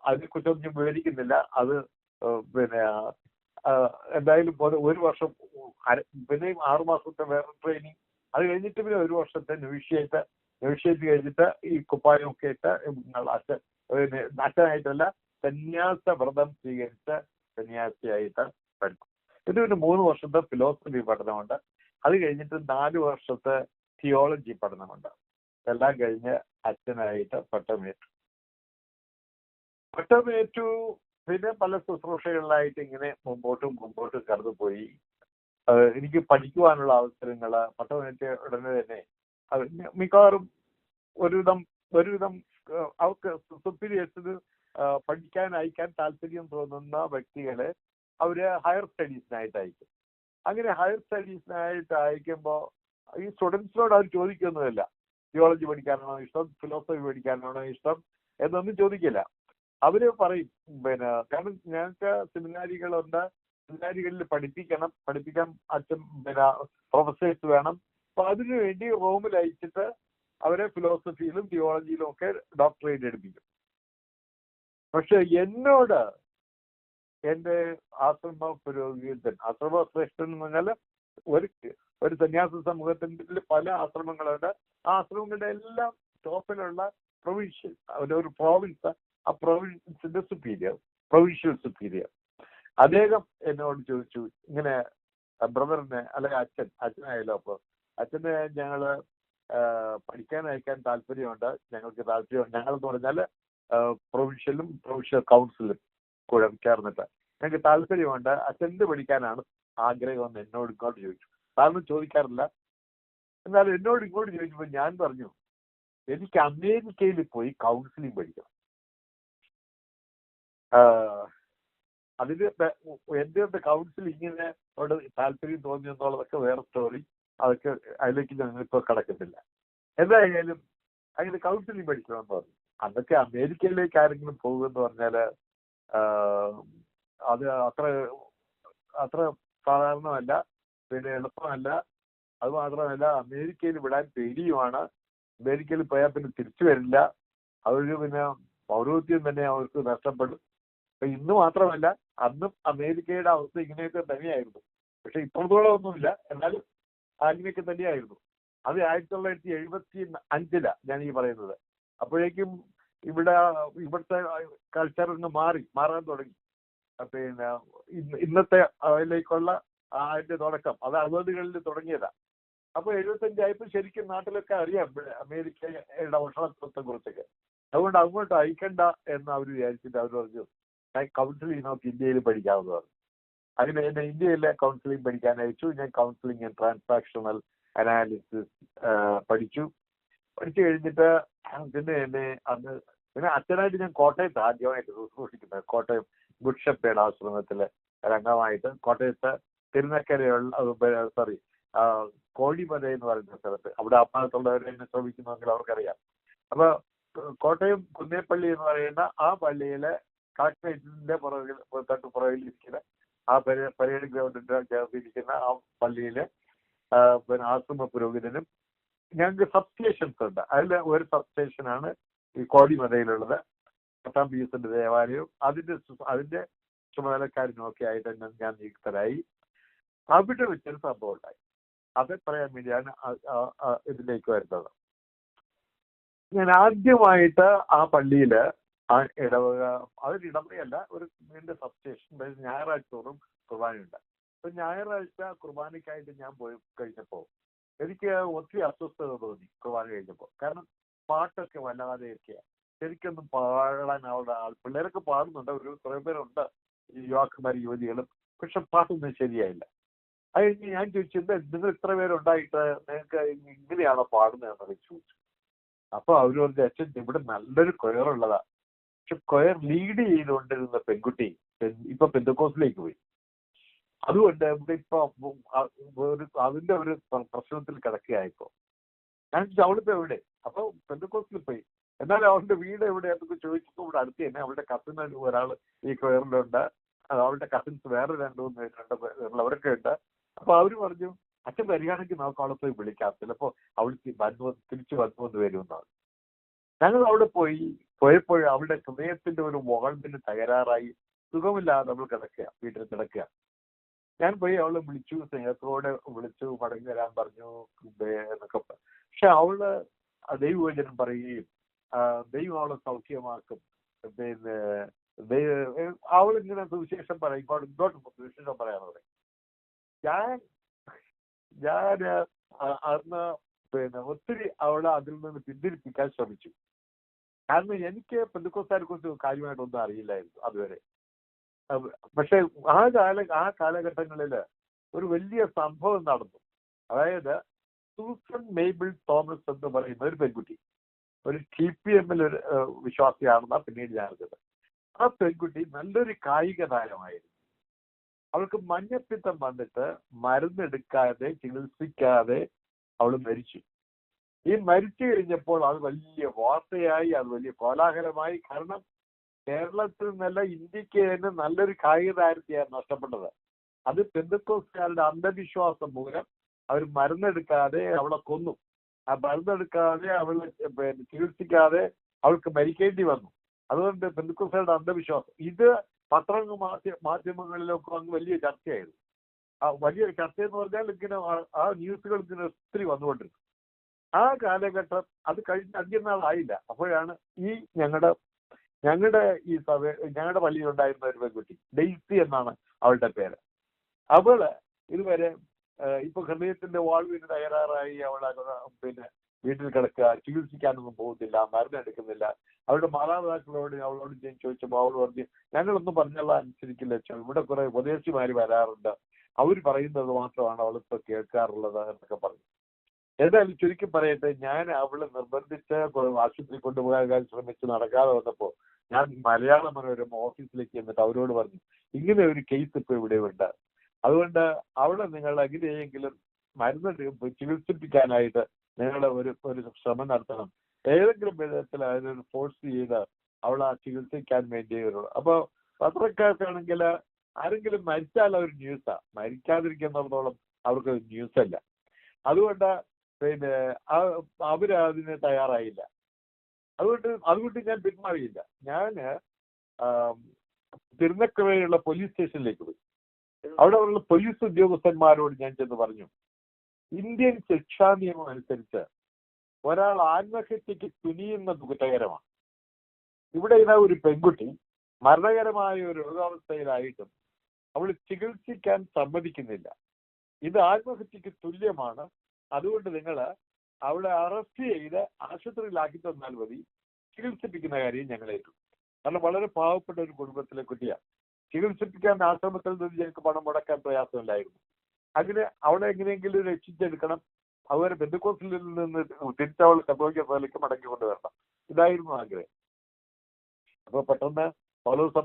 Speaker 1: അതിനെക്കുറിച്ചൊന്നും ഞാൻ വിവരിക്കുന്നില്ല. അത് എന്തായാലും ഒരു വർഷം, പിന്നെയും 6 മാസത്തെ വേറെ ട്രെയിനിങ്, അത് കഴിഞ്ഞിട്ട് പിന്നെ 1 വർഷത്തെ നൊവിഷ്യേറ്റ് കഴിഞ്ഞിട്ട് ഈ കുപ്പായമൊക്കെ ഇട്ട് അച്ഛനായിട്ടല്ല, സന്യാസ വ്രതം സ്വീകരിച്ച് സന്യാസിയായിട്ട് പഠിക്കും. ഇത് പിന്നെ 3 വർഷത്തെ ഫിലോസഫി പഠനമുണ്ട്. അത് കഴിഞ്ഞിട്ട് 4 വർഷത്തെ തിയോളജി പഠനമുണ്ട്. എല്ലാം കഴിഞ്ഞ് അച്ഛനായിട്ട് പട്ടമേറ്റു. പിന്നെ പല ശുശ്രൂഷകളിലായിട്ട് ഇങ്ങനെ മുമ്പോട്ടും കടന്നുപോയി. എനിക്ക് പഠിക്കുവാനുള്ള അവസരങ്ങൾ പട്ടമേറ്റ ഉടനെ തന്നെ മിക്കവാറും ഒരുവിധം അവർക്ക് സുപ്പീരിയേഴ്സിന് പഠിക്കാൻ അയക്കാൻ താല്പര്യം തോന്നുന്ന വ്യക്തികളെ അവര് ഹയർ സ്റ്റഡീസിനായിട്ട് അയക്കും. അങ്ങനെ ഹയർ സ്റ്റഡീസിനായിട്ട് അയക്കുമ്പോൾ ഈ സ്റ്റുഡൻസിനോട് അവർ ചോദിക്കൊന്നുമില്ല, തിയോളജി പഠിക്കാനാണോ ഇഷ്ടം, ഫിലോസഫി പഠിക്കാനാണോ ഇഷ്ടം എന്നൊന്നും ചോദിക്കില്ല. അവര് പറയും, കാരണം ഞങ്ങൾക്ക് സെമിനാരികളുണ്ട്, സെമിനാരികളിൽ പഠിപ്പിക്കാൻ അച്ഛൻ പ്രൊഫസേഴ്സ് വേണം. അപ്പൊ അതിനുവേണ്ടി റൂമിൽ അയച്ചിട്ട് അവരെ ഫിലോസഫിയിലും തിയോളജിയിലും ഒക്കെ ഡോക്ടറേറ്റ് എടുപ്പിക്കും. പക്ഷെ എന്നോട് എന്റെ ആശ്രമ പുരോഹിതൻ, ആശ്രമ ശ്രേഷ്ഠൻ എന്ന് പറഞ്ഞാൽ ഒരു സന്യാസ സമൂഹത്തിന്റെ പല ആശ്രമങ്ങളുണ്ട്. ആ ആശ്രമങ്ങളുടെ എല്ലാം ടോപ്പിലുള്ള പ്രൊവിൻഷ്യൽ, ഒരു പ്രോവിൻസ്, ആ പ്രൊവിൻസിന്റെ പ്രൊവിൻഷ്യൽ സുപ്പീരിയർ, അദ്ദേഹം എന്നോട് ചോദിച്ചു, ഇങ്ങനെ ബ്രദറിനെ അല്ലെങ്കിൽ അച്ഛനായാലോ, അപ്പൊ അച്ഛനെ ഞങ്ങള് പഠിക്കാൻ അയക്കാൻ താല്പര്യമുണ്ട്, ഞങ്ങളെന്ന് പറഞ്ഞാൽ പ്രൊവിൻഷ്യലും പ്രൊവിൻഷ്യൽ കൗൺസിലും കൂടെ ചേർന്നിട്ട് ഞങ്ങൾക്ക് താല്പര്യമുണ്ട്, അച്ഛൻ എന്ത് പഠിക്കാനാണ് ആഗ്രഹം എന്ന് എന്നോട് ഇങ്ങോട്ട് ചോദിച്ചു. കാരണം ചോദിക്കാറില്ല. എന്നാൽ എന്നോട് ഇങ്ങോട്ട് ചോദിച്ചപ്പോൾ ഞാൻ പറഞ്ഞു, എനിക്ക് അമേരിക്കയിൽ പോയി കൗൺസിലിംഗ് പഠിക്കണം. അതിന് എന്റെ കൗൺസിലിങ്ങിന് താല്പര്യം തോന്നി എന്നുള്ളതൊക്കെ വേറെ സ്റ്റോറി. അതൊക്കെ അതിലേക്ക് ഞങ്ങളിപ്പോൾ കടക്കുന്നില്ല. എന്തായാലും അങ്ങനെ കൗൺസിലിംഗ് പഠിക്കണമെന്ന് പറഞ്ഞു. അതൊക്കെ അമേരിക്കയിലേക്ക് ആരെങ്കിലും പോകുമെന്ന് പറഞ്ഞാൽ അത് അത്ര സാധാരണമല്ല, പിന്നെ എളുപ്പമല്ല. അത് മാത്രമല്ല, അമേരിക്കയിൽ വിടാൻ പേടിയുമാണ്. അമേരിക്കയിൽ പോയാൽ പിന്നെ തിരിച്ചു വരില്ല. അതൊരു പിന്നെ പൗരോഹിത്യം തന്നെ അവർക്ക് നഷ്ടപ്പെടും. അപ്പൊ ഇന്ന് മാത്രമല്ല, അന്നും അമേരിക്കയുടെ അവസ്ഥ ഇങ്ങനെയൊക്കെ തന്നെയായിരുന്നു. പക്ഷെ ഇത്രത്തോളം ഒന്നുമില്ല, എന്നാലും അങ്ങനെയൊക്കെ തന്നെയായിരുന്നു. അത് 1975 ഞാൻ ഈ പറയുന്നത്. അപ്പോഴേക്കും ഇവിടുത്തെ കൾച്ചർ ഒന്ന് മാറാൻ തുടങ്ങി. പിന്നെ ഇന്നത്തെ അതിലേക്കുള്ള അതിന്റെ തുടക്കം അത് 60കളിൽ തുടങ്ങിയതാ. അപ്പൊ 75 ശരിക്കും നാട്ടിലൊക്കെ അറിയാം അമേരിക്കയുടെ ഭക്ഷണത്തെ കുറിച്ചൊക്കെ. അതുകൊണ്ട് അങ്ങോട്ട് അയക്കണ്ട എന്ന് അവർ വിചാരിച്ചിട്ട് അവർ പറഞ്ഞു കൗൺസിലിംഗ് നോക്കി ഇന്ത്യയിൽ പഠിക്കാവുന്നതാണ്. അങ്ങനെ എന്നെ ഇന്ത്യയിലെ കൗൺസിലിംഗ് പഠിക്കാൻ അയച്ചു. ഞാൻ കൗൺസിലിംഗ് ആൻഡ് ട്രാൻസാക്ഷണൽ അനാലിസിസ് പഠിച്ചു കഴിഞ്ഞിട്ട് പിന്നെ എന്നെ പിന്നെ അച്ഛനായിട്ട് ഞാൻ കോട്ടയത്ത് ആദ്യമായിട്ട് ശുശ്രൂഷിക്കുന്നത്. കോട്ടയം ഗുഡ് ഷെപ്പേർഡ് ആശ്രമത്തിലെ ഒരംഗമായിട്ട് കോട്ടയത്ത് തിരുനക്കരയുള്ള കോഴിമല എന്ന് പറയുന്ന സ്ഥലത്ത്, അവിടെ അപ്പാടത്തുള്ളവരെ എന്നെ ശ്രമിക്കുന്നെങ്കിൽ അവർക്കറിയാം. അപ്പൊ കോട്ടയം കുന്നേപ്പള്ളി എന്ന് പറയുന്ന ആ പള്ളിയിലെ കളക്ടറേറ്റിന്റെ പുറകിലിരിക്കുന്ന ആ പരേഡ് ഗ്രൗണ്ടിന്റെ ചേർത്തിരിക്കുന്ന ആ പള്ളിയിലെ പിന്നെ ആശ്രമ പുരോഹിതനും ഞങ്ങൾക്ക് സബ്സ്റ്റേഷൻസ് ഉണ്ട്. അതിൽ ഒരു സബ്സ്റ്റേഷനാണ് ഈ കോടിമലയിലുള്ളത്. പത്താം പീസിന്റെ ദേവാലയവും അതിന്റെ ചുമതലക്കാരനും ഒക്കെ ആയിട്ട് ഞാൻ നിയുക്തരായി. അവിടെ വെച്ചൊരു സംഭവം ഉണ്ടായി. അത് പറയാൻ വേണ്ടിയാണ് ഇതിലേക്ക് വരുന്നത്. ഞാൻ ആദ്യമായിട്ട് ആ പള്ളിയില് ആ ഇടവക, അതൊരു ഇടവകയല്ല, ഒരു വീടിന്റെ സബ്സ്റ്റേഷൻ, ഞായറാഴ്ച തോറും കുർബാനയുണ്ട്. അപ്പൊ ഞായറാഴ്ച കുർബാനയ്ക്കായിട്ട് ഞാൻ പോയി കഴിഞ്ഞപ്പോൾ എനിക്ക് ഒത്തിരി അസ്വസ്ഥത തോന്നി കുർബാന കഴിഞ്ഞപ്പോൾ. കാരണം പാട്ടൊക്കെ വല്ലാതെയൊക്കെയാണ്. ശരിക്കൊന്നും പാടാൻ അവിടെ പിള്ളേരൊക്കെ പാടുന്നുണ്ട്, ഒരു കുറേ പേരുണ്ട്, യുവാക്കന്മാർ യുവതികളും, പക്ഷെ പാട്ടൊന്നും ശരിയായില്ല. അത് കഴിഞ്ഞ് ഞാൻ ചോദിച്ചത് നിങ്ങൾ ഇത്ര പേരുണ്ടായിട്ട് നിങ്ങൾക്ക് ഇങ്ങനെയാണോ പാടുന്നതെന്നൊക്കെ ചോദിച്ചു. അപ്പൊ അവര് പറഞ്ഞ അച്ഛൻ ഇവിടെ നല്ലൊരു കൊയറുള്ളതാ, പക്ഷെ കൊയർ ലീഡ് ചെയ്തുകൊണ്ടിരുന്ന പെൺകുട്ടി ഇപ്പൊ പെന്തക്കോസിലേക്ക് പോയി. അതുകൊണ്ട് ഇവിടെ ഇപ്പൊ അതിന്റെ ഒരു പ്രശ്നത്തിൽ കിടക്കുകയായിപ്പോ. ഞാൻ ചോദിച്ചു അവളിപ്പോ എവിടെ? അപ്പൊ പെന്തക്കോസിൽ പോയി. എന്നാലും അവളുടെ വീട് എവിടെ എന്നൊക്കെ ചോദിച്ചപ്പോൾ ഇവിടെ അടുത്ത് തന്നെ അവളുടെ കസിൻ ഒരാൾ ഈ കൊയറിലുണ്ട്, അവളുടെ കസിൻസ് വേറെ 2-3 പേരുണ്ട്, അവരൊക്കെ ഉണ്ട്. അപ്പൊ അവര് പറഞ്ഞു അച്ഛൻ വരികയാണെങ്കിൽ നമുക്ക് അവളെ പോയി വിളിക്കാം, ചിലപ്പോ അവൾ തിരിച്ചു വന്നു വരുമെന്നാണ്. ഞങ്ങൾ അവിടെ പോയപ്പോൾ അവളുടെ ഹൃദയത്തിന്റെ ഒരു വാൾവിന് തകരാറായി സുഖമില്ലാതെ അവൾ വീട്ടിൽ കിടക്കുക. ഞാൻ പോയി അവളെ വിളിച്ചു, സ്നേഹത്തോടെ വിളിച്ചു, മടങ്ങി വരാൻ പറഞ്ഞു എന്നൊക്കെ. പക്ഷെ അവള് ദൈവവചനം പറയുകയും ദൈവം അവളെ സൗഖ്യമാക്കും, പിന്നെ അവളിങ്ങനെ സുവിശേഷം പറയും, ഇങ്ങോട്ട് സുവിശേഷം പറയാന്ന് പറയും. ഞാൻ അന്ന് പിന്നെ ഒത്തിരി അവളെ അതിൽ നിന്ന് പിന്തിരിപ്പിക്കാൻ ശ്രമിച്ചു. കാരണം എനിക്ക് പെന്തക്കോസ്തുകാരെ കുറിച്ച് കാര്യമായിട്ടൊന്നും അറിയില്ലായിരുന്നു അതുവരെ. പക്ഷെ ആ കാലഘട്ടങ്ങളിൽ ഒരു വലിയ സംഭവം നടന്നു. അതായത് സൂസൻ മേബിൾ തോമസ് എന്ന് പറയുന്ന ഒരു പെൺകുട്ടി, ഒരു TPM ഒരു വിശ്വാസിയാണെന്നാ പിന്നീട് ഞാനത്. ആ പെൺകുട്ടി നല്ലൊരു കായിക താരമായിരുന്നു. അവൾക്ക് മഞ്ഞപ്പിത്തം വന്നിട്ട് മരുന്നെടുക്കാതെ ചികിത്സിക്കാതെ അവൾ മരിച്ചു. ഈ മരിച്ചു കഴിഞ്ഞപ്പോൾ അത് വലിയ വാർത്തയായി, അത് വലിയ കോലാഹലമായി. കാരണം കേരളത്തിൽ നിന്നല്ല, ഇന്ത്യക്ക് തന്നെ നല്ലൊരു കായിക താരത്തെയാണ് നഷ്ടപ്പെട്ടത്. അത് പെന്തക്കോസ്തുകാരുടെ അന്ധവിശ്വാസം മൂലം അവർ മരുന്നെടുക്കാതെ അവളെ കൊന്നു. ആ മരുന്നെടുക്കാതെ അവളെ ചികിത്സിക്കാതെ അവൾക്ക് മരിക്കേണ്ടി വന്നു. അതുകൊണ്ട് പെന്തക്കോസ്തുകാരുടെ അന്ധവിശ്വാസം ഇത് മാധ്യമങ്ങളിലൊക്കെ അങ്ങ് വലിയ ചർച്ചയായിരുന്നു. ആ വലിയ ചർച്ചയെന്ന് പറഞ്ഞാൽ ഇങ്ങനെ ആ ന്യൂസുകൾ ഇങ്ങനെ ഒത്തിരി വന്നുകൊണ്ടിരുന്നു. ആ കാലഘട്ടം അത് കഴിഞ്ഞ് അധികം നാളായില്ല. അപ്പോഴാണ് ഈ ഞങ്ങളുടെ പള്ളിയിലുണ്ടായിരുന്ന ഒരു പെൺകുട്ടി, ഡെയ്സി എന്നാണ് അവളുടെ പേര്. അവള് ഇതുവരെ ഇപ്പൊ ഹൃദയത്തിന്റെ വാൾവിന് തകരാറായി അവളെ പിന്നെ വീട്ടിൽ കിടക്കുക, ചികിത്സിക്കാനൊന്നും പോകുന്നില്ല, മരുന്നെടുക്കുന്നില്ല. അവളുടെ മാതാപിതാക്കളോട് അവളോട് ഞാൻ ചോദിച്ചപ്പോൾ അവൾ പറഞ്ഞു ഞങ്ങളൊന്നും പറഞ്ഞുള്ള അനുസരിക്കില്ല, ഇവിടെ കുറെ ഉപദേശിമാര് വരാറുണ്ട്, അവർ പറയുന്നത് മാത്രമാണ് അവളിപ്പോ കേൾക്കാറുള്ളത് എന്നൊക്കെ പറഞ്ഞു. എന്തായാലും ചുരുക്കി പറയട്ടെ, ഞാൻ അവളെ നിർബന്ധിച്ച് ആശുപത്രി കൊണ്ടുപോകാൻ ശ്രമിച്ച് നടക്കാതെ വന്നപ്പോൾ ഞാൻ മലയാള മനോരമ ഓഫീസിലേക്ക് എന്നിട്ട് അവരോട് പറഞ്ഞു ഇങ്ങനെ ഒരു കേസ് ഇപ്പൊ ഇവിടെ ഉണ്ട്, അതുകൊണ്ട് അവളെ നിങ്ങൾ എങ്ങനെയെങ്കിലും മരുന്ന് ചികിത്സിപ്പിക്കാനായിട്ട് നിങ്ങൾ ഒരു ശ്രമം നടത്തണം, ഏതെങ്കിലും വിധത്തിൽ അതിനൊരു ഫോഴ്സ് ചെയ്ത് അവളെ ചികിത്സിക്കാൻ വേണ്ടി വരുള്ളൂ. അപ്പൊ പത്രക്കാർക്കാണെങ്കിൽ ആരെങ്കിലും മരിച്ചാൽ അവർ ന്യൂസാ, മരിക്കാതിരിക്കുന്നിടത്തോളം അവർക്ക് ന്യൂസല്ല. അതുകൊണ്ട് പിന്നെ അവരതിന് തയ്യാറായില്ല. അതുകൊണ്ട് ഞാൻ പിന്മാറിയില്ല. ഞാൻ തിരുനക്കരയുള്ള പോലീസ് സ്റ്റേഷനിലേക്ക് പോയി. അവിടെ ഉള്ള പോലീസ് ഉദ്യോഗസ്ഥന്മാരോട് ഞാൻ ചെന്ന് പറഞ്ഞു, ഇന്ത്യൻ ശിക്ഷാ നിയമം അനുസരിച്ച് ഒരാൾ ആത്മഹത്യക്ക് തുനിയുന്നത് കുറ്റകരമാണ്. ഇവിടെ ഇതാ ഒരു പെൺകുട്ടി മരണകരമായ ഒരു രോഗാവസ്ഥയിലായിട്ടും അവൾ ചികിത്സിക്കാൻ സമ്മതിക്കുന്നില്ല. ഇത് ആത്മഹത്യക്ക് തുല്യമാണ്. അതുകൊണ്ട് നിങ്ങൾ അവളെ അറസ്റ്റ് ചെയ്ത് ആശുപത്രിയിലാക്കി തന്നാൽ മതി, ചികിത്സിപ്പിക്കുന്ന കാര്യം ഞങ്ങളേറ്റു. കാരണം വളരെ പാവപ്പെട്ട ഒരു കുടുംബത്തിലെ കുട്ടിയാണ്. ചികിത്സിപ്പിക്കാൻ ആശ്രമത്തിൽ നിന്ന് ഞങ്ങൾക്ക് പണം മുടക്കാൻ പ്രയാസമില്ലായിരുന്നു. അങ്ങനെ അവളെ എങ്ങനെയെങ്കിലും രക്ഷിച്ചെടുക്കണം, അതുപോലെ ബന്ധുക്കോസിൽ നിന്ന് തിരിച്ചവൾ കത്തോലിക്ക സഭയിലേക്ക് മടക്കി കൊണ്ടുവരണം, ഇതായിരുന്നു ആഗ്രഹം. അപ്പൊ പെട്ടെന്ന് പൗലോസ്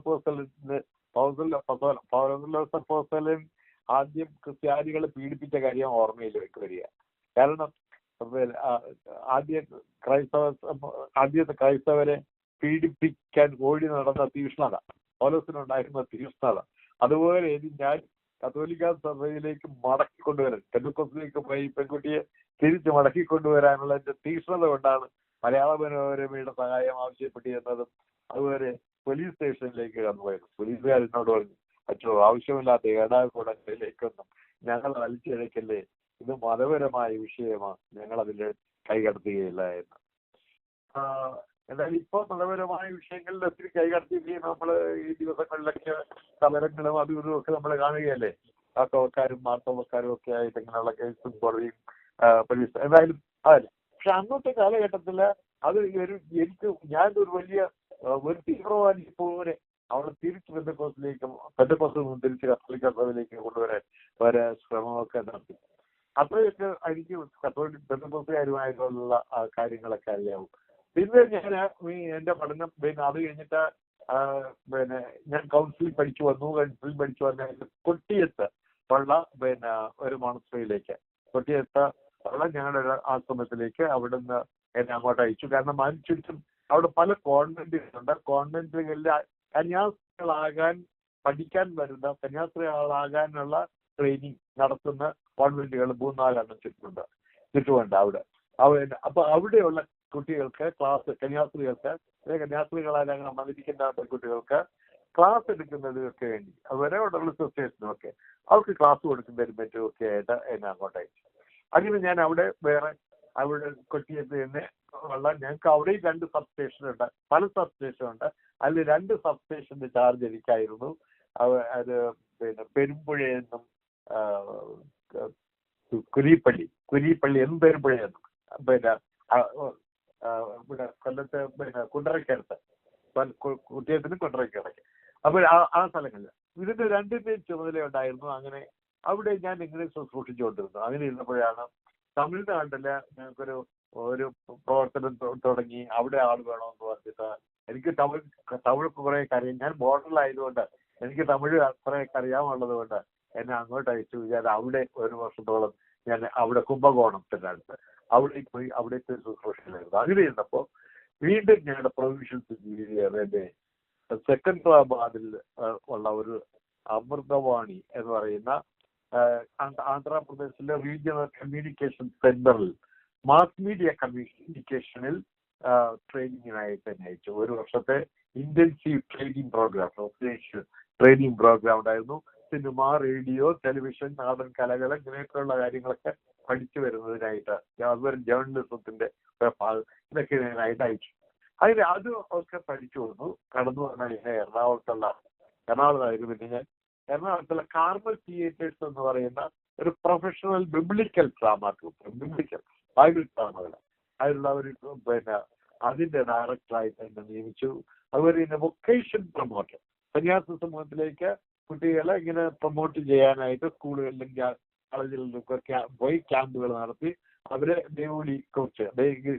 Speaker 1: അപ്പോസ്തലൻ ആദ്യം ക്രിസ്ത്യാനികളെ പീഡിപ്പിച്ച കാര്യം ഓർമ്മയിലേക്ക് വരിക. കാരണം ആദ്യത്തെ ക്രൈസ്തവരെ പീഡിപ്പിക്കാൻ ഓടി നടന്ന തീഷ്ണത, പൗലോസിനുണ്ടായിരുന്ന തീഷ്ണത, അതുപോലെ ഇനി ഞാൻ കത്തോലിക്ക സഭയിലേക്ക് മടക്കിക്കൊണ്ടുവരാൻ, പെന്തക്കോസ്തിലേക്ക് പോയി പെൺകുട്ടിയെ തിരിച്ച് മടക്കിക്കൊണ്ടുവരാനുള്ള എന്റെ തീഷ്ണത കൊണ്ടാണ് മലയാള മനോരമയുടെ സഹായം ആവശ്യപ്പെട്ടിരുന്നതും അതുപോലെ പോലീസ് സ്റ്റേഷനിലേക്ക് കടന്നുപോയത്. പോലീസുകാരെന്നോട് പറഞ്ഞു, അച്ഛോ ആവശ്യമില്ലാത്ത ഏടാകൂടങ്ങളിലേക്കൊന്നും ഞങ്ങൾ വലിച്ചിഴക്കല്ലേ, ഇത് മതപരമായ വിഷയമാണ്, ഞങ്ങൾ അതിൽ കൈകടത്തുകയില്ല എന്ന്. എന്നാൽ ഇപ്പൊ മതപരമായ വിഷയങ്ങളിൽ ഒത്തിരി കൈകടത്തുകയും നമ്മൾ ഈ ദിവസങ്ങളിലൊക്കെ സമരങ്ങളും അതും ഇതും ഒക്കെ നമ്മൾ കാണുകയല്ലേ. ആക്കവക്കാരും മാർത്തവക്കാരും ഒക്കെ ആയിട്ട് ഇങ്ങനെയുള്ള കേസും കോടതിയും പോലീസ്, എന്തായാലും അതല്ല. പക്ഷെ അന്നത്തെ കാലഘട്ടത്തില് അത് ഞാനൊരു വലിയ ഒരു തീവ്രവാദി പോലെ അവളെ തിരിച്ച് പെന്തക്കോസ്തിൽ നിന്ന് തിരിച്ച് കത്തോലിക്ക സഭയിലേക്ക് കൊണ്ടുവരാൻ വരെ ശ്രമമൊക്കെ നടത്തി. അത്രയൊക്കെ എനിക്ക് പെന്തക്കോസ്തുകാരുമായിട്ടുള്ള കാര്യങ്ങളൊക്കെ അറിയാവും. പിന്നെ ഞാൻ എന്റെ പഠനം അത് കഴിഞ്ഞിട്ട് ഞാൻ കൗൺസിലിംഗ് പഠിച്ചു വന്നു. കൊട്ടിയത്ത് ഉള്ള ഒരു മോണസ്ട്രിയിലേക്ക്, കൊട്ടിയത്ത് ഉള്ള ഞങ്ങളുടെ ആശ്രമത്തിലേക്ക് അവിടുന്ന് എന്നെ അങ്ങോട്ട് അയച്ചു. കാരണം ചുറ്റും അവിടെ പല കോൺവെന്റുകളുണ്ട്. കോൺവെന്റുകളിൽ കന്യാസ്ത്രീകളാകാൻ പഠിക്കാൻ വരുന്ന കന്യാസ്ത്രീകളാകാനുള്ള ട്രെയിനിങ് നടത്തുന്ന കോൺവെന്റുകൾ 3-4 ചുറ്റുമുണ്ട് അവിടെ. അപ്പൊ അവിടെയുള്ള കുട്ടികൾക്ക് ക്ലാസ്, കന്യാസ്ത്രീകളാകാൻ വന്നിരിക്കുന്ന പെൺകുട്ടികൾക്ക് ക്ലാസ് എടുക്കുന്നതിനൊക്കെ വേണ്ടി അവരെ ഉള്ള സിസ്റ്റേഴ്സിനൊക്കെ അവർക്ക് ക്ലാസ് കൊടുക്കുന്നതിനും മറ്റും ഒക്കെ ആയിട്ട് എന്നെ അങ്ങോട്ട് അയച്ചു. അങ്ങനെ ഞാൻ അവിടെ കൊട്ടിയത്ത് തന്നെ ഉള്ള, ഞങ്ങൾക്ക് അവിടെയും 2 സബ്സ്റ്റേഷൻ ഉണ്ട്, പല സബ്സ്റ്റേഷൻ ഉണ്ട്. അതിൽ 2 സബ്സ്റ്റേഷന്റെ ചാർജ് എനിക്കായിരുന്നു. അത് പെരുമ്പുഴയെന്നും കുരിപ്പള്ളി പെരുമ്പുഴയെന്നും ഇവിടെ കൊല്ലത്ത് കുണ്ടറയ്ക്കടുത്ത്, കുട്ടിയത്തിന് കുണ്ടറയ്ക്കിടയ്ക്ക്. അപ്പോൾ ആ സ്ഥലങ്ങളിൽ ഇതിന്റെ 2ന്റെയും ചുമതല ഉണ്ടായിരുന്നു. അങ്ങനെ അവിടെ ഞാൻ ഇങ്ങനെ ശുശ്രൂഷിച്ചുകൊണ്ടിരുന്നു. അങ്ങനെ ഇരുന്നപ്പോഴാണ് തമിഴ്നാട്ടില് ഞങ്ങൾക്കൊരു പ്രവർത്തനം തുടങ്ങി. അവിടെ ആൾ വേണമെന്ന് പറഞ്ഞിട്ട് എനിക്ക് തമിഴ് കുറെ കാര്യം, ഞാൻ ബോർഡറിലായതുകൊണ്ട് എനിക്ക് തമിഴ് കുറേയൊക്കെ അറിയാമുള്ളത് കൊണ്ട് എന്നെ അങ്ങോട്ട് അയച്ചു. ഞാൻ അവിടെ 1 വർഷത്തോളം ഞാൻ അവിടെ കുംഭകോണത്തിനടുത്ത് അവിടെ പോയി അവിടത്തെ ശുശ്രൂഷയിലായിരുന്നു. അങ്ങനെ ഇരുന്നപ്പോൾ വീണ്ടും ഞങ്ങളുടെ പ്രൊവിൻഷ്യൽ സെക്കൻഡറാബാദിൽ ഉള്ള ഒരു അമൃതവാണി എന്ന് പറയുന്ന ആന്ധ്രാപ്രദേശിലെ റീജിയണൽ കമ്മ്യൂണിക്കേഷൻ സെന്ററിൽ മാസ് മീഡിയ കമ്മ്യൂണിക്കേഷനിൽ ട്രെയിനിങ്ങിനായിട്ട് തന്നെ അയച്ചു. 1 വർഷത്തെ ഇന്റൻസീവ് ട്രെയിനിങ് പ്രോഗ്രാം ഉണ്ടായിരുന്നു. സിനിമ, റേഡിയോ, ടെലിവിഷൻ, നാടൻ കലകൾ ഇങ്ങനെയൊക്കെയുള്ള കാര്യങ്ങളൊക്കെ പഠിച്ചു വരുന്നതിനായിട്ട്, അതുപോലെ ജേർണലിസത്തിന്റെ ഇതൊക്കെ ഇതിനായിട്ട് അയച്ചു. അതിന് അത് ഒക്കെ പഠിച്ചു വന്നു. കടന്നു വന്നാൽ എറണാകുളത്തായിരുന്നു. പിന്നെ ഞാൻ എറണാകുളത്തുള്ള കാർമൽ തിയേറ്റേഴ്സ് എന്ന് പറയുന്ന ഒരു പ്രൊഫഷണൽ ബൈബിൾ ഡ്രാമകൾ അതിലുള്ള ഒരു അതിന്റെ ഡയറക്ടറായിട്ട് എന്നെ നിയമിച്ചു. അതുപോലെ തന്നെ വൊക്കേഷൻ പ്രൊമോട്ടർ, സന്യാസ സമൂഹത്തിലേക്ക് കുട്ടികളെ ഇങ്ങനെ പ്രൊമോട്ട് ചെയ്യാനായിട്ട് സ്കൂളുകളിലും കോളേജുകളിലൊക്കെ പോയി ക്യാമ്പുകൾ നടത്തി അവരെ കുറിച്ച്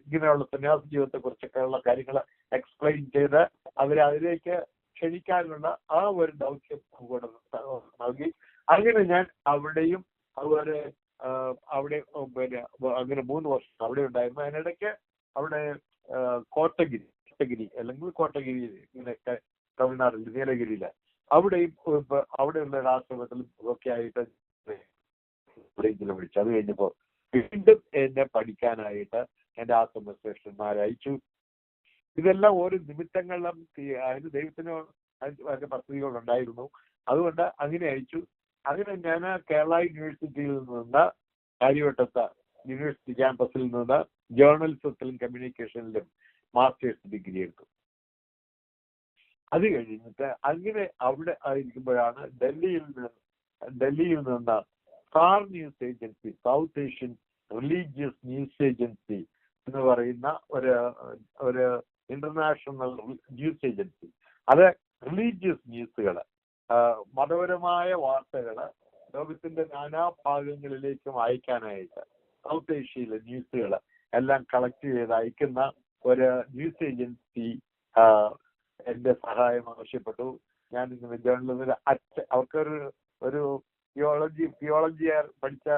Speaker 1: ഇങ്ങനെയുള്ള സന്യാസ ജീവിതത്തെ കുറിച്ചൊക്കെ ഉള്ള കാര്യങ്ങൾ എക്സ്പ്ലെയിൻ ചെയ്ത് അവരെ അതിലേക്ക് ക്ഷണിക്കാനുള്ള ആ ഒരു ദൗത്യം കൂടെ നൽകി. അങ്ങനെ ഞാൻ അവിടെയും അതുപോലെ അവിടെ അങ്ങനെ 3 വർഷം അവിടെ ഉണ്ടായിരുന്നു. അതിനിടയ്ക്ക് അവിടെ കോട്ടഗിരി അല്ലെങ്കിൽ ഇങ്ങനെയൊക്കെ തമിഴ്നാട്ടിൽ നീലഗിരിയില് അവിടെയുള്ള ആശ്രമത്തിലും ഒക്കെ ആയിട്ട് വിളിച്ചു. അത് കഴിഞ്ഞപ്പോ വീണ്ടും എന്നെ പഠിക്കാനായിട്ട് എന്റെ ആശ്രമ ശ്രേഷ്ഠന്മാരയച്ചു. ഇതെല്ലാം ഓരോ നിമിത്തങ്ങളിലും അതിന് ദൈവത്തിന് അതിന്റെ പദ്ധതികളുണ്ടായിരുന്നു. അതുകൊണ്ട് അങ്ങനെ അയച്ചു. അങ്ങനെ ഞാൻ കേരള യൂണിവേഴ്സിറ്റിയിൽ നിന്ന് കാര്യവട്ടത്ത് യൂണിവേഴ്സിറ്റി ക്യാമ്പസിൽ നിന്ന് ജേർണലിസത്തിലും കമ്മ്യൂണിക്കേഷനിലും മാസ്റ്റേഴ്സ് ഡിഗ്രി എടുത്തു. അത് കഴിഞ്ഞിട്ട് അങ്ങനെ അവിടെ ആയിരിക്കുമ്പോഴാണ് ഡൽഹിയിൽ നിന്ന് star news agency, south Asian religious news agency എന്ന് പറയുന്ന ഒരു ഇന്റർനാഷണൽ ന്യൂസ് ഏജൻസി. അത് റിലീജിയസ് ന്യൂസുകൾ, മതപരമായ വാർത്തകൾ ലോകത്തിന്റെ നാനാഭാഗങ്ങളിലേക്കും അയക്കാനായിട്ട് സൗത്ത് ഏഷ്യയിലെ ന്യൂസുകൾ എല്ലാം കളക്ട് ചെയ്ത് അയക്കുന്ന ഒരു ന്യൂസ് ഏജൻസി എന്റെ സഹായം ആവശ്യപ്പെട്ടു. ഞാൻ ഇങ്ങനെ ജേർണലിസ്റ്റിൽ അവർക്കൊരു തിയോളജി പഠിച്ച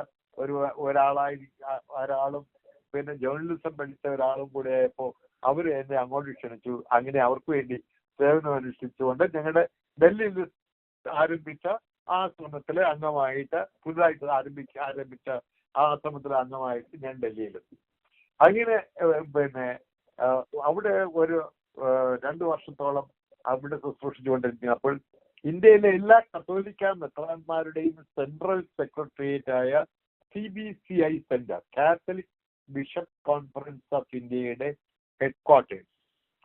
Speaker 1: ഒരാളും പിന്നെ ജേർണലിസം പഠിച്ച ഒരാളും കൂടെ ആയപ്പോൾ അവർ എന്നെ അങ്ങോട്ട് ക്ഷണിച്ചു. അങ്ങനെ അവർക്ക് വേണ്ടി സേവനം അനുഷ്ഠിച്ചുകൊണ്ട് ഞങ്ങളുടെ ഡൽഹിയിൽ ആരംഭിച്ച ആശ്രമത്തിലെ അംഗമായിട്ട്, പുതുതായിട്ട് ആരംഭിച്ച ആശ്രമത്തിലെ അംഗമായിട്ട് ഞാൻ ഡൽഹിയിലെത്തി. അങ്ങനെ പിന്നെ അവിടെ ഒരു 2 വർഷത്തോളം അവിടെ ശുശ്രൂഷിച്ചുകൊണ്ടിരിക്കുന്നപ്പോൾ ഇന്ത്യയിലെ എല്ലാ കത്തോലിക്ക മെത്രാന്മാരുടെയും സെൻട്രൽ സെക്രട്ടേറിയറ്റ് ആയ CBCI centre, Catholic bishop conference of ഇന്ത്യയുടെ ഹെഡ്ക്വാർട്ടേഴ്സ്,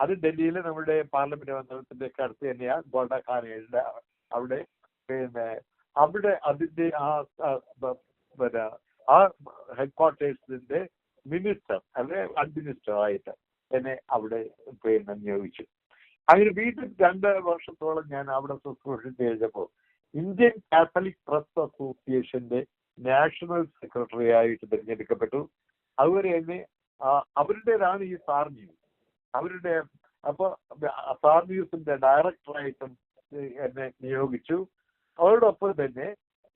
Speaker 1: അത് ഡൽഹിയിൽ നമ്മുടെ പാർലമെന്റ് മന്ദിരത്തിന്റെ ഒക്കെ അടുത്ത് തന്നെയാണ്, ഗോൾഡഖാനയുടെ അവിടെ. പിന്നെ അവിടെ അതിന്റെ ആ ഹെഡ്ക്വാർട്ടേഴ്സിന്റെ മിനിസ്റ്റർ അല്ലെ അഡ്മിനിസ്റ്റർ ആയിട്ട് എന്നെ അവിടെ പിന്നെ നിയോഗിച്ചു. അങ്ങനെ വീണ്ടും 2 വർഷത്തോളം ഞാൻ അവിടെ ശുശ്രൂഷിച്ച് കഴിഞ്ഞപ്പോൾ ഇന്ത്യൻ കാത്തലിക് പ്രസ് അസോസിയേഷന്റെ നാഷണൽ സെക്രട്ടറി ആയിട്ട് തിരഞ്ഞെടുക്കപ്പെട്ടു. അതുവരെ എന്നെ അവരുടേതാണ് ഈ സാർ ന്യൂസ്. അപ്പൊ സാർ ന്യൂസിന്റെ ഡയറക്ടറായിട്ടും എന്നെ നിയോഗിച്ചു. അതോടൊപ്പം തന്നെ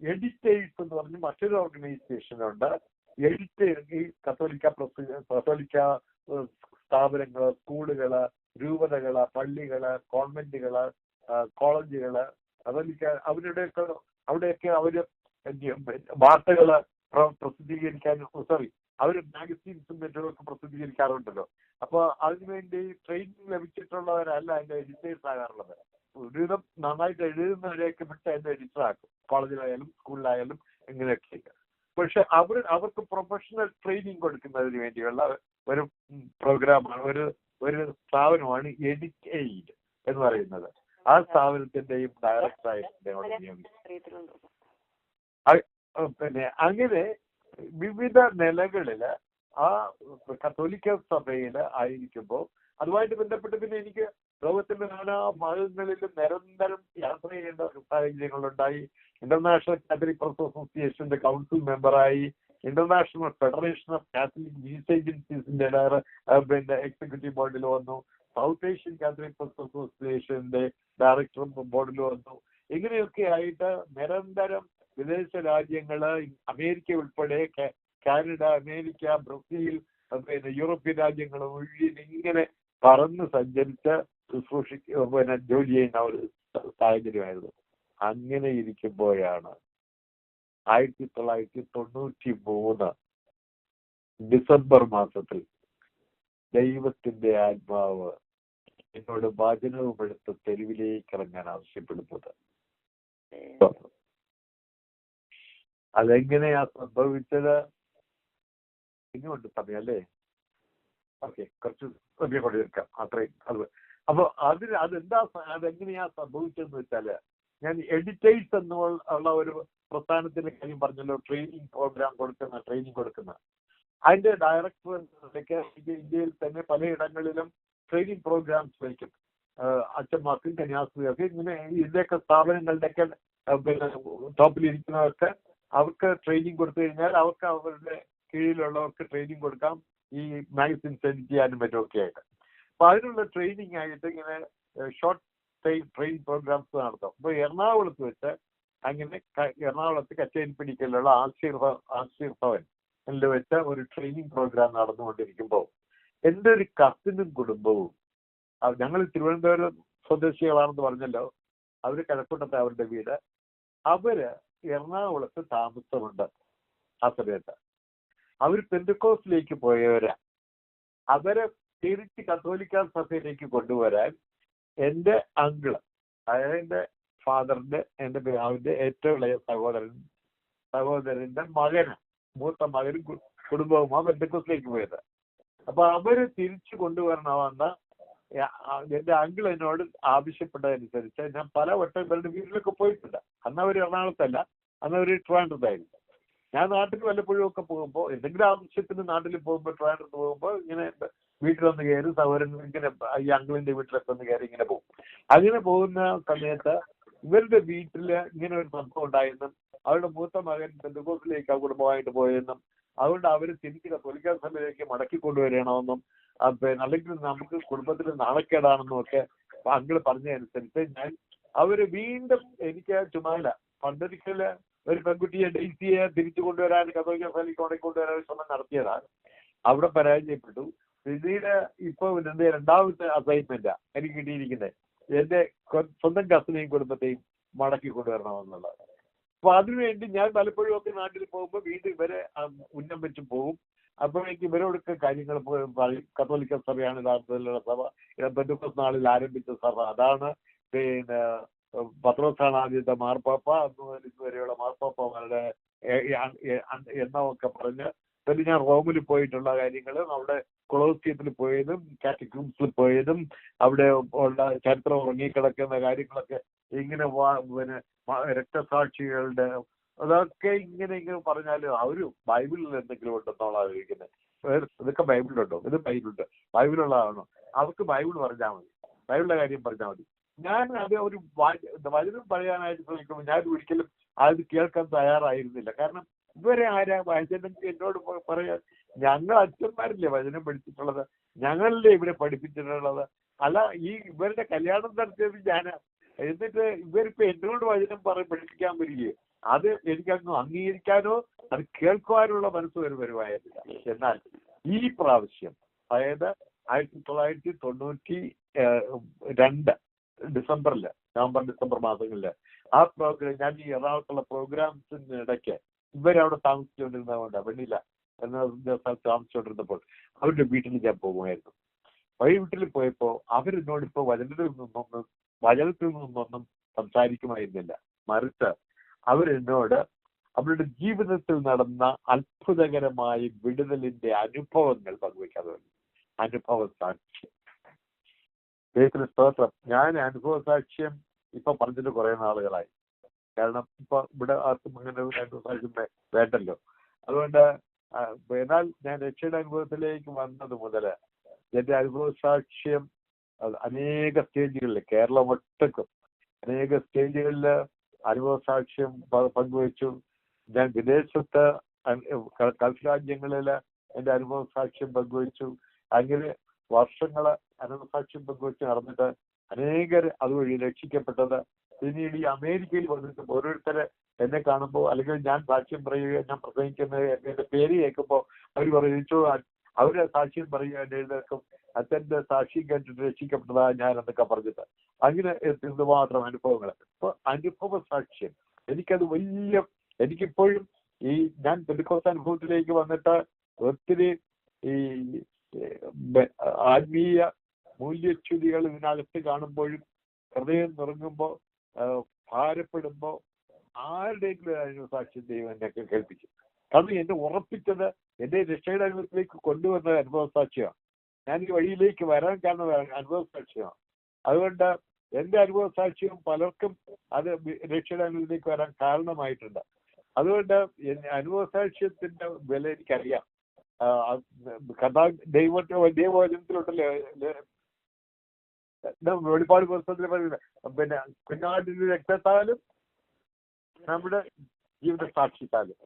Speaker 1: എഡിറ്റേഴ്സ് എന്ന് പറഞ്ഞ് മറ്റൊരു ഓർഗനൈസേഷനുണ്ട്. ഈ കത്തോലിക്ക സ്ഥാപനങ്ങള്, സ്കൂളുകള്, രൂപതകള്, പള്ളികള്, കോൺവെന്റുകള്, കോളേജുകള്, അവിടെയൊക്കെ അവര് വാർത്തകള് പ്രസിദ്ധീകരിക്കാൻ, അവര് മാഗസീൻസും മറ്റുമൊക്കെ പ്രസിദ്ധീകരിക്കാറുണ്ടല്ലോ. അപ്പൊ അതിനുവേണ്ടി ട്രെയിനിങ് ലഭിച്ചിട്ടുള്ളവരല്ല അതിന്റെ എഡിറ്റേഴ്സ് ആകാറുള്ളത്. ഒരുവിധം നന്നായിട്ട് എഴുതുന്നവരെയൊക്കെ വിട്ട് അതിന്റെ എഡിറ്റർ ആക്കും, കോളേജിലായാലും സ്കൂളിലായാലും ഇങ്ങനെയൊക്കെ. പക്ഷെ അവർക്ക് പ്രൊഫഷണൽ ട്രെയിനിങ് കൊടുക്കുന്നതിന് വേണ്ടിയുള്ള ഒരു പ്രോഗ്രാമാണ്, ഒരു സ്ഥാപനമാണ് എഡിറ്റ് എന്ന് പറയുന്നത്. ആ സ്ഥാപനത്തിന്റെയും ഡയറക്ടറായിട്ട് പിന്നെ അങ്ങനെ വിവിധ നിലകളില് ആ കത്തോലിക്ക സഭയില് ആയിരിക്കുമ്പോൾ അതുമായിട്ട് ബന്ധപ്പെട്ട് പിന്നെ എനിക്ക് ലോകത്തിന്റെ നാനാ ഭാഗങ്ങളിലും നിരന്തരം യാത്ര ചെയ്യേണ്ട സാഹചര്യങ്ങളുണ്ടായി. ഇന്റർനാഷണൽ കാത്തലിക് പ്രസ് അസോസിയേഷന്റെ കൗൺസിൽ മെമ്പറായി, International Federation of Catholic News ഏജൻസീസിന്റെ പിന്നെ എക്സിക്യൂട്ടീവ് ബോർഡിൽ വന്നു. സൗത്ത് ഏഷ്യൻ കാത്തലിക് പ്രസ് അസോസിയേഷന്റെ ഡയറക്ടർ ബോർഡിൽ വന്നു. ഇങ്ങനെയൊക്കെ ആയിട്ട് നിരന്തരം വിദേശ രാജ്യങ്ങള്, അമേരിക്ക ഉൾപ്പെടെ, കാനഡ, അമേരിക്ക, ബ്രസീൽ, പിന്നെ യൂറോപ്യൻ രാജ്യങ്ങൾ ഒഴികെ ഇങ്ങനെ പറന്ന് സഞ്ചരിച്ച് പിന്നെ ജോലി ചെയ്യുന്ന ഒരു സാഹചര്യമായിരുന്നു. അങ്ങനെ ഇരിക്കുമ്പോഴാണ് 1993 ഡിസംബർ മാസത്തിൽ ദൈവത്തിന്റെ ആത്മാവ് എന്നോട് വചനവും എടുത്ത് തെരുവിലേക്ക് ഇറങ്ങാൻ ആവശ്യപ്പെടുന്നത്. അതെങ്ങനെയാ സംഭവിച്ചത്? ഇനിയുണ്ട് സമയം അല്ലേ? ഓക്കെ, കുറച്ച് സമയം കൊണ്ട് തീർക്കാം, അത്രയും. അപ്പൊ അതെങ്ങനെയാ സംഭവിച്ചതെന്ന് വെച്ചാല്, ഞാൻ എഡിറ്റേഴ്സ് എന്നുള്ള ഒരു പ്രസ്ഥാനത്തിന്റെ കാര്യം പറഞ്ഞല്ലോ, ട്രെയിനിങ് കൊടുക്കുന്ന അതിന്റെ ഡയറക്ടർ എന്നൊക്കെ ഇന്ത്യയിൽ തന്നെ പലയിടങ്ങളിലും ട്രെയിനിങ് പ്രോഗ്രാംസ് വയ്ക്കും. അച്ഛന്മാർക്കും കന്യാസ്ത്രീകൾക്കും ഇങ്ങനെ ഇതിന്റെയൊക്കെ സ്ഥാപനങ്ങളുടെയൊക്കെ പിന്നെ ടോപ്പിലിരിക്കുന്നവർക്ക് അവർക്ക് ട്രെയിനിങ് കൊടുത്തു കഴിഞ്ഞാൽ അവർക്ക് അവരുടെ കീഴിലുള്ളവർക്ക് ട്രെയിനിങ് കൊടുക്കാം, ഈ മാഗസിൻ സെൻഡ് ചെയ്യാനും മറ്റുമൊക്കെ ആയിട്ട്. അപ്പൊ അതിനുള്ള ട്രെയിനിങ് ആയിട്ട് ഇങ്ങനെ ഷോർട്ട് ട്രെയിൻ പ്രോഗ്രാംസ് നടത്തും. അപ്പൊ എറണാകുളത്ത് വെച്ച് അങ്ങനെ എറണാകുളത്ത് കച്ചേരിപ്പടിക്കലുള്ള ആശീർ ഭവൻ എന്നിൽ വെച്ച് ഒരു ട്രെയിനിങ് പ്രോഗ്രാം നടന്നുകൊണ്ടിരിക്കുമ്പോൾ എൻ്റെ ഒരു കസിനും കുടുംബവും, ഞങ്ങൾ തിരുവനന്തപുരം സ്വദേശികളാണെന്ന് പറഞ്ഞല്ലോ, അവര് കിഴക്കൂട്ടത്തെ അവരുടെ വീട്, അവര് എറണാകുളത്ത് താമസമുണ്ട്. ആ സമയത്ത് അവർ പെന്തക്കോസ്തിലേക്ക് പോയവരാ. അവരെ തിരിച്ച് കത്തോലിക്ക സഭയിലേക്ക് കൊണ്ടുവരാൻ എൻ്റെ അങ്കിള്, അതായത് എൻ്റെ ഫാദറിന്റെ, എൻ്റെ പിതാവിന്റെ ഏറ്റവും ഇളയ സഹോദരന്റെ മൂത്ത മകനും കുടുംബവുമാണ് പെന്തക്കോസ്തിലേക്ക് പോയത്. അപ്പൊ അവര് തിരിച്ചു കൊണ്ടുവരണമെന്ന് എന്റെ അങ്കിൾ എന്നോട് ആവശ്യപ്പെട്ടതനുസരിച്ച് ഞാൻ പലവട്ടം ഇവരുടെ വീട്ടിലൊക്കെ പോയിട്ടുണ്ട്. അന്ന് അവർ എറണാകുളത്തല്ല, അന്ന് അവർ ട്രിവാൻഡ്രത്തായിരുന്നു. ഞാൻ നാട്ടിൽ വല്ലപ്പോഴും ഒക്കെ പോകുമ്പോൾ എന്തെങ്കിലും ആവശ്യത്തിന് നാട്ടിൽ പോകുമ്പോൾ ട്രാൻഡ്രത്ത് പോകുമ്പോൾ ഇങ്ങനെ വീട്ടിലൊന്ന് കയറി സൗകര്യം ഇങ്ങനെ ഈ അങ്കിളിന്റെ വീട്ടിലൊക്കെ ഒന്ന് കയറി ഇങ്ങനെ പോകും. അങ്ങനെ പോകുന്ന സമയത്ത് ഇവരുടെ വീട്ടില് ഇങ്ങനെ ഒരു സംഭവം ഉണ്ടായെന്നും അവരുടെ മൂത്ത മകൻ പെന്തക്കോസ്തിലേക്ക് ആ കുടുംബമായിട്ട് പോയെന്നും അതുകൊണ്ട് അവർ തിരിച്ച് കത്തോലിക്ക സഭയിലേക്ക് മടക്കി കൊണ്ടുവരണമെന്നും അല്ലെങ്കിൽ നമുക്ക് കുടുംബത്തിൽ നാണക്കേടാണെന്നും ഒക്കെ അങ്കിള് പറഞ്ഞതനുസരിച്ച് ഞാൻ അവര് വീണ്ടും എനിക്ക് ചുമതല പണ്ടൊരിക്കല് ഒരു പെൺകുട്ടിയെ ഡെയ്സിയെ തിരിച്ചു കൊണ്ടുവരാൻ കത്തോലിക്ക സഭയിലേക്ക് കൊണ്ടുവരാൻ ശ്രമം നടത്തിയതാണ്. അവിടെ പരാജയപ്പെട്ടു. പിന്നീട് ഇപ്പൊ എന്റെ രണ്ടാമത്തെ അസൈൻമെന്റാ എനിക്ക് കിട്ടിയിരിക്കുന്നത് എന്റെ സ്വന്തം കസിനെയും കുടുംബത്തെയും മടക്കി കൊണ്ടുവരണമെന്നുള്ളത്. അപ്പൊ അതിനുവേണ്ടി ഞാൻ പലപ്പോഴും ഒക്കെ നാട്ടിൽ പോകുമ്പോൾ വീണ്ടും ഇവരെ ഉന്നം വെച്ച് പോകും. അപ്പോഴേക്ക് ഇവരോടൊക്കെ കാര്യങ്ങൾ പറയും. കത്തോലിക്ക സഭയാണ് യഥാർത്ഥത്തിലുള്ള സഭ, പെന്തക്കോസ്ത് നാളിൽ ആരംഭിച്ച സഭ അതാണ്, പിന്നെ പത്രോസാണ് ആദ്യത്തെ മാർപ്പാപ്പ, ഇതുവരെയുള്ള മാർപ്പാപ്പമാരുടെ എണ്ണമൊക്കെ പറഞ്ഞ് പിന്നെ ഞാൻ റോമിൽ പോയിട്ടുള്ള കാര്യങ്ങളും അവിടെ കൊളോസിയത്തിൽ പോയതും കാറ്റക്യൂംസിൽ പോയതും അവിടെ ഉള്ള ചരിത്രം ഉറങ്ങിക്കിടക്കുന്ന കാര്യങ്ങളൊക്കെ ഇങ്ങനെ പിന്നെ രക്തസാക്ഷികളുടെ അതൊക്കെ ഇങ്ങനെ പറഞ്ഞാലും അവര് ബൈബിളിൽ എന്തെങ്കിലും ഉണ്ടെന്നുള്ള ആലോചിക്കുന്നത്. ഇതൊക്കെ ബൈബിളിലുണ്ടോ? ഇത് ബൈബിളുണ്ട്, ബൈബിളുള്ളതാണോ? അവർക്ക് ബൈബിൾ പറഞ്ഞാൽ മതി, ബൈബിളിലെ കാര്യം പറഞ്ഞാൽ മതി. ഞാൻ അത് ഒരു വചനം പറയാനായിട്ട് ശ്രമിക്കുമ്പോൾ ഞാൻ ഒരിക്കലും അത് കേൾക്കാൻ തയ്യാറായിരുന്നില്ല. കാരണം ഇവരെ ആരാ വചനം എന്നോട് പറയാൻ? ഞങ്ങൾ അച്ഛന്മാരല്ലേ വചനം പഠിച്ചിട്ടുള്ളത്, ഞങ്ങളല്ലേ ഇവരെ പഠിപ്പിച്ചിട്ടുള്ളത്. അല്ല, ഈ ഇവരുടെ കല്യാണം നടത്തിയത് ഞാനാ. എന്നിട്ട് ഇവരിപ്പോ എന്നോട് വചനം പഠിപ്പിക്കാൻ വരികയോ അത് എനിക്കങ്ങ് അംഗീകരിക്കാനോ അത് കേൾക്കുവാനുള്ള മനസ്സ് വരുമായിരുന്നില്ല. എന്നാൽ ഈ പ്രാവശ്യം, അതായത് 1992 ഡിസംബറില്, നവംബർ മാസങ്ങളില് ആ പ്രോഗ്രാം ഞാൻ ഈ എറണാകുളത്തുള്ള പ്രോഗ്രാംസിനിടയ്ക്ക് ഇവരവിടെ താമസിച്ചുകൊണ്ടിരുന്നതുകൊണ്ട് വെണ്ണില എന്ന സ്ഥലത്ത് താമസിച്ചുകൊണ്ടിരുന്നപ്പോൾ അവരുടെ വീട്ടിൽ ഞാൻ പോകുമായിരുന്നു. വീട്ടിൽ പോയപ്പോ അവരെന്നോട് ഇപ്പൊ വചനത്തിൽ നിന്നൊന്നും സംസാരിക്കുമായിരുന്നില്ല. മറിച്ച് അവരെന്നോട് അവരുടെ ജീവിതത്തിൽ നടന്ന അത്ഭുതകരമായ വിടുതലിന്റെ അനുഭവങ്ങൾ പങ്കുവയ്ക്കാതെ വന്നു. അനുഭവ സാക്ഷ്യം. ദൈവത്തിന് സ്തോത്രം. ഞാൻ അനുഭവ സാക്ഷ്യം ഇപ്പൊ പറഞ്ഞിട്ട് കുറെ നാളുകളായി. കാരണം ഇപ്പൊ ഇവിടെ ആർക്കും അങ്ങനെ ഒരു അനുഭവ സാക്ഷ്യം വേണ്ടല്ലോ. അതുകൊണ്ട് എന്നാൽ ഞാൻ രക്ഷയുടെ അനുഭവത്തിലേക്ക് വന്നത് മുതൽ എന്റെ അനുഭവ സാക്ഷ്യം അനേക സ്റ്റേജുകളിൽ, കേരളം ഒട്ടക്കും അനേക സ്റ്റേജുകളിൽ അനുഭവ സാക്ഷ്യം പങ്കുവച്ചു. ഞാൻ വിദേശത്ത് ഗൾഫ് രാജ്യങ്ങളിൽ എന്റെ അനുഭവ സാക്ഷ്യം പങ്കുവച്ചു. അങ്ങനെ വർഷങ്ങള് അനുഭവ സാക്ഷ്യം പങ്കുവച്ച് നടന്നിട്ട് അനേകർ അതുവഴി രക്ഷിക്കപ്പെട്ടത്. പിന്നീട് ഈ അമേരിക്കയിൽ വന്നിട്ട് ഓരോരുത്തരെ എന്നെ കാണുമ്പോൾ അല്ലെങ്കിൽ ഞാൻ സാക്ഷ്യം പറയുകയോ ഞാൻ പ്രസംഗിക്കുന്നത് എന്റെ പേര് കേൾക്കുമ്പോൾ അവർ പറയിച്ചു അവര് സാക്ഷ്യം പറയുക എഴുന്നേൽക്കും, അച്ഛന്റെ സാക്ഷ്യം കേട്ടിട്ട് രക്ഷിക്കപ്പെട്ടതാ ഞാൻ എന്നൊക്കെ പറഞ്ഞിട്ട്. അങ്ങനെ എന്തുമാത്രം അനുഭവങ്ങൾ. ഇപ്പൊ അനുഭവ സാക്ഷ്യം എനിക്കത് എനിക്കിപ്പോഴും ഈ ഞാൻ പെന്തക്കോസ്ത് അനുഭവത്തിലേക്ക് വന്നിട്ട് ഒത്തിരി ഈ ആത്മീയ മൂല്യച്യുതികൾ ഇതിനകത്ത് കാണുമ്പോഴും ഹൃദയം നിറങ്ങുമ്പോൾ ഭാരപ്പെടുമ്പോ ആരുടെയെങ്കിലും അനുഭവ സാക്ഷ്യം ദൈവം എന്നെയൊക്കെ കേൾപ്പിച്ചു. കാരണം എന്നെ ഉറപ്പിച്ചത് എന്റെ രക്ഷയുടെ അനുഭവത്തിലേക്ക് കൊണ്ടുവന്ന അനുഭവ സാക്ഷ്യമാണ്. ഞാൻ ഈ വഴിയിലേക്ക് വരാൻ കാരണം അനുഭവ സാക്ഷ്യമാണ്. അതുകൊണ്ട് എന്റെ അനുഭവ സാക്ഷ്യം പലർക്കും അത് രക്ഷയുടെ അനുഭവത്തിലേക്ക് വരാൻ കാരണമായിട്ടുണ്ട്. അതുകൊണ്ട് അനുഭവ സാക്ഷ്യത്തിന്റെ വില എനിക്കറിയാം. ദൈവവചനത്തിലുണ്ടല്ലോ, വെളിപ്പാട് പുസ്തകത്തിൽ പറയുന്നത് പിന്നെ കുഞ്ഞാടിന്റെ രക്തത്താലും നമ്മുടെ ജീവിത സാക്ഷ്യത്താലും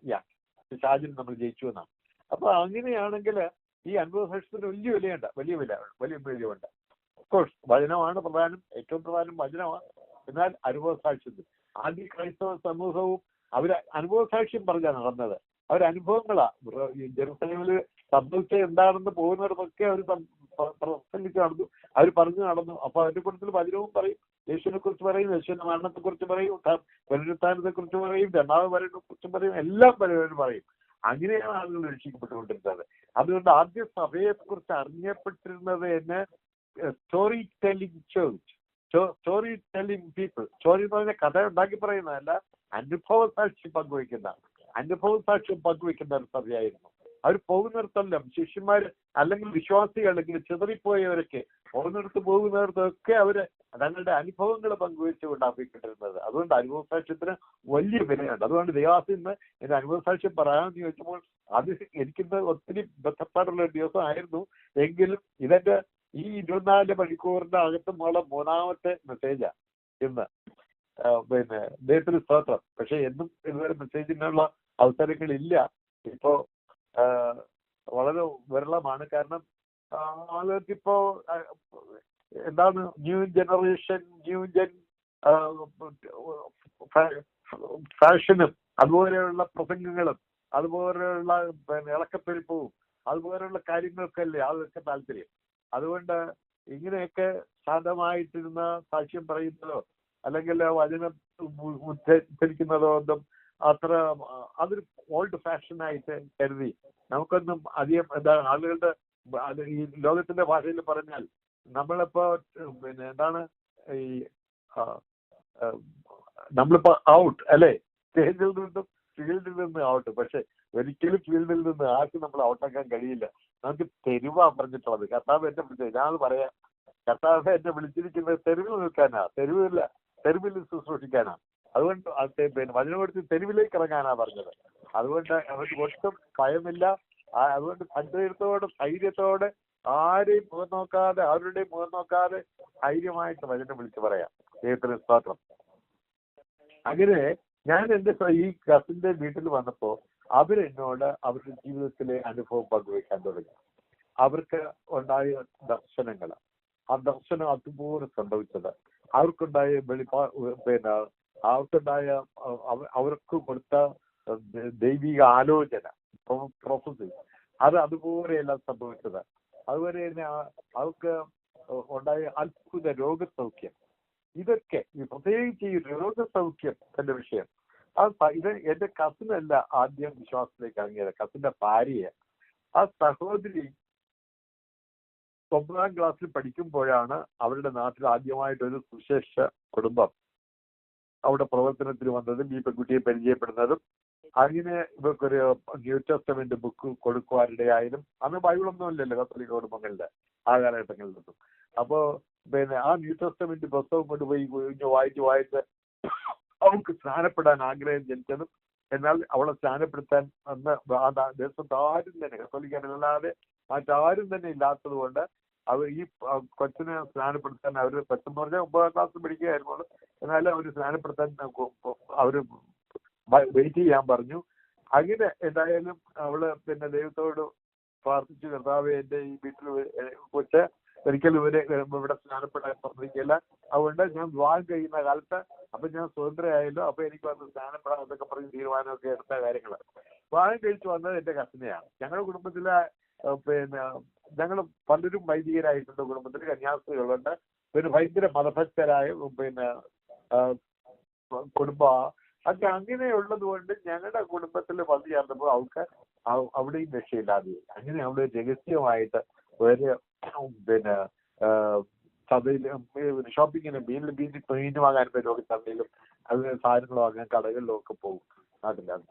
Speaker 1: ഷാജിന് നമ്മൾ ജയിച്ചു എന്നാണ്. അപ്പൊ അങ്ങനെയാണെങ്കിൽ ഈ അനുഭവ സാക്ഷ്യത്തിന് വലിയ വിലയുണ്ട്, വലിയ വിലയുണ്ട്. ഓഫ്കോഴ്സ് വചനമാണ് പ്രധാനം, ഏറ്റവും പ്രധാനം വചനമാണ്. എന്നാൽ അനുഭവ സാക്ഷ്യത്തിൽ ആദ്യ ക്രൈസ്തവ സമൂഹവും അവര് അനുഭവ സാക്ഷ്യം പറഞ്ഞാണ് നടന്നത്. അവരനുഭവങ്ങളാ. ജെറുസലേമില് സംഭവിച്ച എന്താണെന്ന് പോകുന്നവരൊക്കെ അവർ പ്രസംഗിച്ച് നടന്നു, അവർ പറഞ്ഞു നടന്നു. അപ്പൊ അതിന്റെ കൂട്ടത്തിൽ വചനവും പറയും, യേശുവിനെ കുറിച്ച് പറയും, യേശുവിന്റെ മരണത്തെ കുറിച്ച് പറയും, പുനരുത്ഥാനത്തെ കുറിച്ച് പറയും, രണ്ടാമത് വരവിനെ കുറിച്ച് പറയും, എല്ലാം പറയും. അങ്ങനെയാണ് ആളുകൾ രക്ഷിക്കപ്പെട്ടുകൊണ്ടിരുന്നത്. അതുകൊണ്ട് ആദ്യ സഭയെ കുറിച്ച് അറിഞ്ഞപ്പെട്ടിരുന്നത് തന്നെ story telling church, story telling people. Story എന്ന് പറഞ്ഞാൽ കഥ ഉണ്ടാക്കി പറയുന്നതല്ല, അനുഭവ സാക്ഷ്യം പങ്കുവയ്ക്കുന്ന ഒരു സഭയായിരുന്നു. അവർ പോകുന്നിടത്തെല്ലാം ശിഷ്യന്മാർ അല്ലെങ്കിൽ വിശ്വാസികൾ അല്ലെങ്കിൽ ചിതറിപ്പോയവരൊക്കെ പോകുന്നിടത്തൊക്കെ അവര് തങ്ങളുടെ അനുഭവങ്ങൾ പങ്കുവെച്ചുകൊണ്ടാണ് പോയിക്കൊണ്ടിരുന്നത്. അതുകൊണ്ട് അനുഭവ സാക്ഷ്യത്തിന് വലിയ വിലയുണ്ട്. അതുകൊണ്ട് ദേവാസിൽ നിന്ന് എന്റെ അനുഭവ സാക്ഷ്യം പറയാമെന്ന് ചോദിച്ചപ്പോൾ അത് എനിക്കിന്ന് ഒത്തിരി ബന്ധപ്പാടുള്ള ഒരു ദിവസമായിരുന്നു. എങ്കിലും ഇതെന്റെ ഈ 24 മണിക്കൂറിന്റെ അകത്തുമുള്ള 3ാമത്തെ മെസ്സേജാ ഇന്ന്. ദൈവത്തിന് സ്തോത്രം. പക്ഷെ എന്നും ഇതുവരെ മെസ്സേജിനുള്ള അവസരങ്ങളില്ല. ഇപ്പോ വളരെ വിരളമാണ്. കാരണം ആളുകൾക്കിപ്പോ എന്താണ് ന്യൂ ജനറേഷൻ, ഫാഷനും അതുപോലെയുള്ള പ്രസംഗങ്ങളും അതുപോലെയുള്ള ഇളക്കപ്പെരുപ്പവും അതുപോലെയുള്ള കാര്യങ്ങൾക്കല്ലേ ആളുകൾക്ക് താല്പര്യം. അതുകൊണ്ട് ഇങ്ങനെയൊക്കെ ശാന്തമായിട്ടിരുന്ന സാക്ഷ്യം പറയുന്നതോ അല്ലെങ്കിൽ വചനം ഉദ്ധരിക്കുന്നതോ ഒന്നും അത്ര അതൊരു ഓൾഡ് ഫാഷനായിട്ട് കരുതി നമുക്കൊന്നും അധികം ആളുകളുടെ ഈ ലോകത്തിന്റെ ഭാഷയിൽ പറഞ്ഞാൽ നമ്മളിപ്പോ എന്താണ് ഈ നമ്മളിപ്പോ ഔട്ട് അല്ലെ, സ്റ്റേജിൽ നിന്നും ഫീൽഡിൽ നിന്ന് ഔട്ട്. പക്ഷെ ഒരിക്കലും ഫീൽഡിൽ നിന്ന് ആർക്കും നമ്മൾ ഔട്ടാക്കാൻ കഴിയില്ല. നമുക്ക് തെരുവാ പറഞ്ഞിട്ടുള്ളത്. കർത്താവ് എന്നെ വിളിച്ചത് ഞാൻ പറയാം, കർത്താവ് എന്നെ വിളിച്ചിരിക്കുന്നത് തെരുവിൽ നിൽക്കാനാ, തെരുവിൽ ശുശ്രൂഷിക്കാനാ. അതുകൊണ്ട് വചനമെടുത്ത് തെരുവിലേക്ക് ഇറങ്ങാനാ പറഞ്ഞത്. അതുകൊണ്ട് അവർക്ക് ഒട്ടും ഭയമില്ല. അതുകൊണ്ട് ധൈര്യത്തോടെ ആരുടെയും മുഖം നോക്കാതെ ധൈര്യമായിട്ട് വചനം വിളിച്ച് പറയാം. ദൈവത്തിന് സ്തോത്രം. അങ്ങനെ ഞാൻ എന്റെ ഈ കസിന്റെ വീട്ടിൽ വന്നപ്പോ അവരെന്നോട് അവരുടെ ജീവിതത്തിലെ അനുഭവം പങ്കുവെക്കാൻ തുടങ്ങി. അവർക്ക് ഉണ്ടായ ദർശനങ്ങൾ, ആ ദർശനം അതുപോലെ സംഭവിച്ചത്, അവർക്കുണ്ടായ അവർക്ക് കൊടുത്ത ദൈവിക ആലോചന, പ്രൊഫസി, അത് അതുപോലെയെല്ലാം സംഭവിച്ചത്. അതുപോലെ തന്നെ അവർക്ക് ഉണ്ടായ അത്ഭുത രോഗസൗഖ്യം. ഇതൊക്കെ പ്രത്യേകിച്ച് ഈ രോഗസൗഖ്യം എന്റെ വിഷയം. ഇത് എന്റെ കസിനല്ല ആദ്യം വിശ്വാസത്തിലേക്ക് ഇറങ്ങിയത്, കസിന്റെ ഭാര്യയെ. ആ സഹോദരി 9ാം ക്ലാസ്സിൽ പഠിക്കുമ്പോഴാണ് അവരുടെ നാട്ടിൽ ആദ്യമായിട്ടൊരു സുശേഷ കുടുംബം അവിടെ പ്രവർത്തനത്തിന് വന്നതും ഈ പെൺകുട്ടിയെ പരിചയപ്പെടുന്നതും. അങ്ങനെ ഇവർക്കൊരു ന്യൂ ടെസ്റ്റമെന്റ് ബുക്ക് കൊടുക്കുവാനിടയായാലും, അന്ന് ബൈബിളൊന്നും ഇല്ലല്ലോ കത്തോലിക്ക കുടുംബങ്ങളിലെ ആ കാലഘട്ടങ്ങളിലൊന്നും. അപ്പോ ആ ന്യൂ ടെസ്റ്റമെന്റ് പുസ്തകം കൊണ്ടുപോയി വായിച്ച് അവൾക്ക് സ്നാനപ്പെടാൻ ആഗ്രഹം ജനിച്ചതും, എന്നാൽ അവളെ സ്നാനപ്പെടുത്താൻ അന്ന് ആ ദേശത്ത് ആരും തന്നെ കത്തോലിക്കല്ലാതെ മറ്റാരും തന്നെ ഇല്ലാത്തത് കൊണ്ട് അവർ ഈ കൊച്ചിനെ സ്നാനപ്പെടുത്താൻ അവർ കൊച്ചെന്ന് പറഞ്ഞാൽ 9ാം ക്ലാസ് പഠിക്കുകയായിരുന്നു. എന്നാലും അവർ സ്നാനപ്പെടുത്താൻ അവര് വെയിറ്റ് ചെയ്യാൻ പറഞ്ഞു. അങ്ങനെ എന്തായാലും അവള് ദൈവത്തോട് പ്രാർത്ഥിച്ചു, കർത്താവേ എന്റെ ഈ വീട്ടിൽ കൊച്ച് ഒരിക്കലും ഇവിടെ സ്നാനപ്പെടാൻ സമ്മതിക്കില്ല. അതുകൊണ്ട് ഞാൻ വിവാഹം കഴിയുന്ന കാലത്ത് അപ്പൊ ഞാൻ സ്വതന്ത്രയായല്ലോ, അപ്പൊ എനിക്ക് വന്ന് സ്നാനപ്പെടാം എന്നൊക്കെ പറഞ്ഞ് തീരുമാനമൊക്കെ എടുത്ത കാര്യങ്ങൾ. വിവാഹം കഴിച്ചു വന്നത് എന്റെ കസിനെയാണ്. ഞങ്ങളുടെ കുടുംബത്തിലെ ഞങ്ങൾ പലരും വൈദികരായിട്ടുണ്ട്. കുടുംബത്തിൽ കന്യാസ്ത്രീകളുണ്ട്. ഭയങ്കര മതഭക്തരായ കുടുംബ ഒക്കെ അങ്ങനെയുള്ളത് കൊണ്ട് ഞങ്ങളുടെ കുടുംബത്തിൽ വന്നു ചേർന്നപ്പോൾ അവൾക്ക് അവിടെയും രക്ഷയില്ലാതെ അങ്ങനെ അവിടെ രഹസ്യമായിട്ട് ഒരു സഭയിൽ ഷോപ്പിങ്ങിന് പെയിന്റ് വാങ്ങാനും രോഗിച്ചന്തയിലും അങ്ങനെ സാധനങ്ങൾ വാങ്ങാൻ കടകളിലും ഒക്കെ പോകും നാട്ടിലാണ്.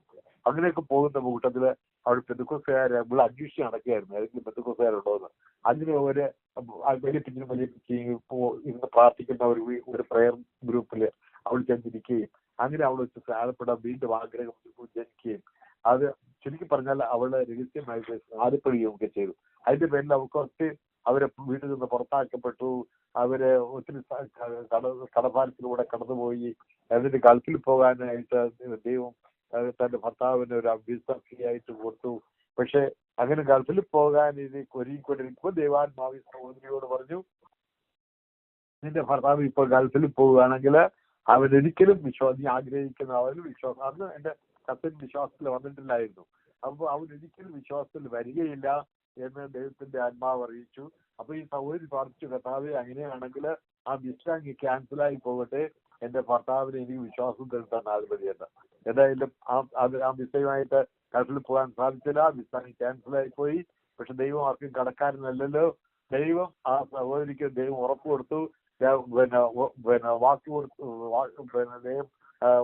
Speaker 1: അങ്ങനെയൊക്കെ പോകുന്ന കൂട്ടത്തില് അവിടെ പെന്തക്കോസ്തുകാരെ നമ്മൾ അന്വേഷിച്ച് നടക്കുകയായിരുന്നു, ഏതെങ്കിലും പെന്തക്കോസ്തുകാരുണ്ടോ എന്ന്. അങ്ങനെ വലിയ ഇന്ന് പ്രാർത്ഥിക്കുന്ന ഒരു പ്രയർ ഗ്രൂപ്പില് അവൾ ചെന്നിരിക്കുകയും അങ്ങനെ അവൾ വെച്ച് സ്നാനപ്പെടാൻ വീണ്ടും ആഗ്രഹം ജനിക്കുകയും അത് ശരിക്കും പറഞ്ഞാൽ അവള് രഹസ്യമായിട്ട് സ്നാനപ്പെടുകയും ഒക്കെ ചെയ്തു. അതിന്റെ പേരിൽ അവർക്ക് ഒത്തിരി അവരെ വീട്ടിൽ നിന്ന് പുറത്താക്കപ്പെട്ടു. അവര് ഒത്തിരി കടഭാരത്തിലൂടെ കടന്നുപോയി. എന്നിട്ട് ഗൾഫിൽ പോകാനായിട്ട് ദൈവം തന്റെ ഭർത്താവിന് ഒരു അഭ്യസ്തയായിട്ട് കൊടുത്തു. പക്ഷെ അങ്ങനെ ഗൾഫിൽ പോകാൻ ഇത് ഒരുങ്ങിക്കൊണ്ടിരിക്കുമ്പോൾ ദൈവാത്മാവി സഹോദരിയോട് പറഞ്ഞു, നിന്റെ ഭർത്താവ് ഇപ്പോൾ ഗൾഫിൽ പോവുകയാണെങ്കിൽ അവരൊരിക്കലും നീ ആഗ്രഹിക്കുന്ന അവന് വിശ്വാസം, അന്ന് എന്റെ കസിൻ വിശ്വാസത്തിൽ വന്നിട്ടില്ലായിരുന്നു. അപ്പൊ അവരൊരിക്കലും വിശ്വാസത്തിൽ വരികയില്ല എന്ന് ദൈവത്തിന്റെ ആത്മാവ് അറിയിച്ചു. അപ്പൊ ഈ സഹോദരി പ്രാർത്ഥിച്ചു, കർത്താവേ അങ്ങനെയാണെങ്കിൽ ആ വിസ അങ്ങ് ക്യാൻസലായി പോകട്ടെ, എന്റെ ഭർത്താവിന് എനിക്ക് വിശ്വാസം തരുത്താൻ താല്പര്യമുണ്ട്. എന്തായാലും ആ വിസയുമായിട്ട് ഗൾഫിൽ പോകാൻ സാധിച്ചില്ല. വിസ ക്യാൻസലായി പോയി. പക്ഷെ ദൈവം ആർക്കും കടക്കാരനല്ലല്ലോ. ദൈവം ആ സഹോദരിക്ക് ദൈവം ഉറപ്പ് കൊടുത്തു, വാക്ക് കൊടുത്തു,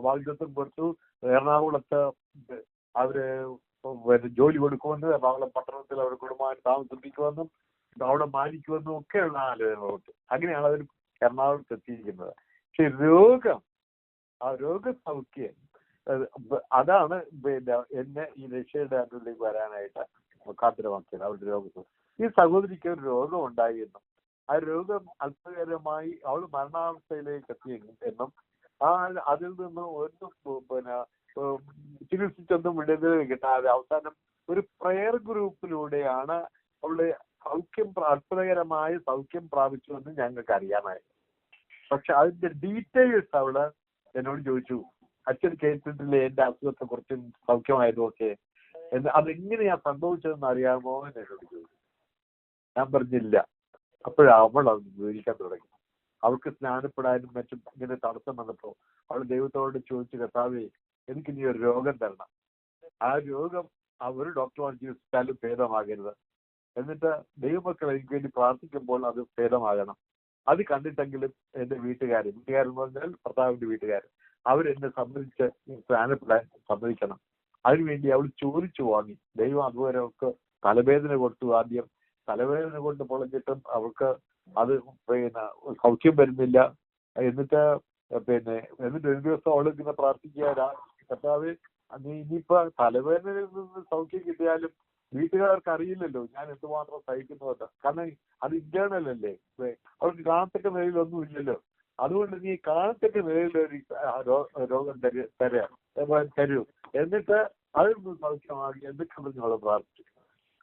Speaker 1: വാഗ്ദത്തം കൊടുത്തു. എറണാകുളത്ത് അവര് ജോലി കൊടുക്കുമെന്ന്, എറണാകുളം പട്ടണത്തിൽ അവർ കുടുംബമായിട്ട് താമസിപ്പിക്കുമെന്നും അവിടെ മാനിക്കുമെന്നും ഒക്കെയുള്ള ആലോചനകളുണ്ട്. അങ്ങനെയാണ് അവർ എറണാകുളത്ത് എത്തിയിരിക്കുന്നത്. പക്ഷെ ആ രോഗസൗഖ്യം അതാണ് പിന്നെ എന്നെ ഈ രക്ഷയുടെ അതിലേക്ക് വരാനായിട്ട് കാത്തിരമാക്കിയത്. അവരുടെ രോഗം, ഈ സഹോദരിക്ക് ഒരു രോഗം ഉണ്ടായിരുന്നു. ആ രോഗം അത്ഭുതകരമായി അവൾ മരണാവസ്ഥയിലേക്ക് എത്തി എന്നും അതിൽ നിന്ന് ഒന്നും പിന്നെ ചികിത്സിച്ചൊന്നും വിടുതൽ കിട്ടാതെ അവസാനം ഒരു പ്രയർ ഗ്രൂപ്പിലൂടെയാണ് അവള് അത്ഭുതകരമായ സൗഖ്യം പ്രാപിച്ചുവെന്ന് ഞങ്ങൾക്ക് അറിയാമായിരുന്നു. പക്ഷെ അതിന്റെ ഡീറ്റെയിൽസ് അവള് എന്നോട് ചോദിച്ചു. അച്ഛൻ കേട്ടിട്ടില്ലേ എന്റെ അസുഖത്തെ കുറിച്ചും സൗഖ്യമായതും ഒക്കെ എന്ന്, അതെങ്ങനെയാ സംഭവിച്ചതെന്ന് അറിയാമോ എന്ന് എന്നോട് ചോദിച്ചു. ഞാൻ പറഞ്ഞില്ല. അപ്പോഴവൾ അത് വിവരിക്കാൻ തുടങ്ങി. അവൾക്ക് സ്നാനപ്പെടാനും മറ്റും ഇങ്ങനെ തടസ്സം വന്നപ്പോ അവൾ ദൈവത്തോട് ചോദിച്ചു, കർത്താവേ എനിക്ക് നീ ഒരു രോഗം തരണം. ആ രോഗം ഒരു ഡോക്ടർ ചികിത്സിച്ചാലും ഭേദമാകരുത്. എന്നിട്ട് ദൈവമക്കൾ എനിക്ക് വേണ്ടി പ്രാർത്ഥിക്കുമ്പോൾ അത് ഭേദമാകണം. അത് കണ്ടിട്ടെങ്കിലും എന്റെ വീട്ടുകാരെന്ന് പറഞ്ഞാൽ ഭർത്താവിന്റെ വീട്ടുകാർ അവരെന്നെ സമ്മതിച്ച് സ്നാനപ്പെടാൻ സമ്മതിക്കണം. അതിനുവേണ്ടി അവൾ ചോദിച്ചു വാങ്ങി. ദൈവം അതുവരെ അവൾക്ക് തലവേദന കൊടുത്തു. ആദ്യം തലവേദന കൊണ്ട് പൊളഞ്ഞിട്ടും അവൾക്ക് അത് പിന്നെ സൗഖ്യം വരുന്നില്ല. എന്നിട്ട് ഒരു ദിവസം അവൾ ഇങ്ങനെ പ്രാർത്ഥിക്കുക, കർത്താവ് നീ ഇനിയിപ്പോ തലവേദനയിൽ നിന്ന് സൗഖ്യം കിട്ടിയാലും വീട്ടുകാർക്ക് അറിയില്ലല്ലോ ഞാൻ എന്തുമാത്രം സഹിക്കുന്നുവെന്ന്. കാരണം അത് ഇന്റേണൽ അല്ലേ, അവർക്ക് കാണത്തക്ക നിലയിലൊന്നും ഇല്ലല്ലോ. അതുകൊണ്ട് നീ കാണത്തക്ക നിലയിലൊരു രോഗം തരൂ, എന്നിട്ട് അതിൽ നിന്ന് സൗഖ്യമാകി എന്നൊക്കെ പറഞ്ഞ് അവൾ പ്രാർത്ഥിച്ചു.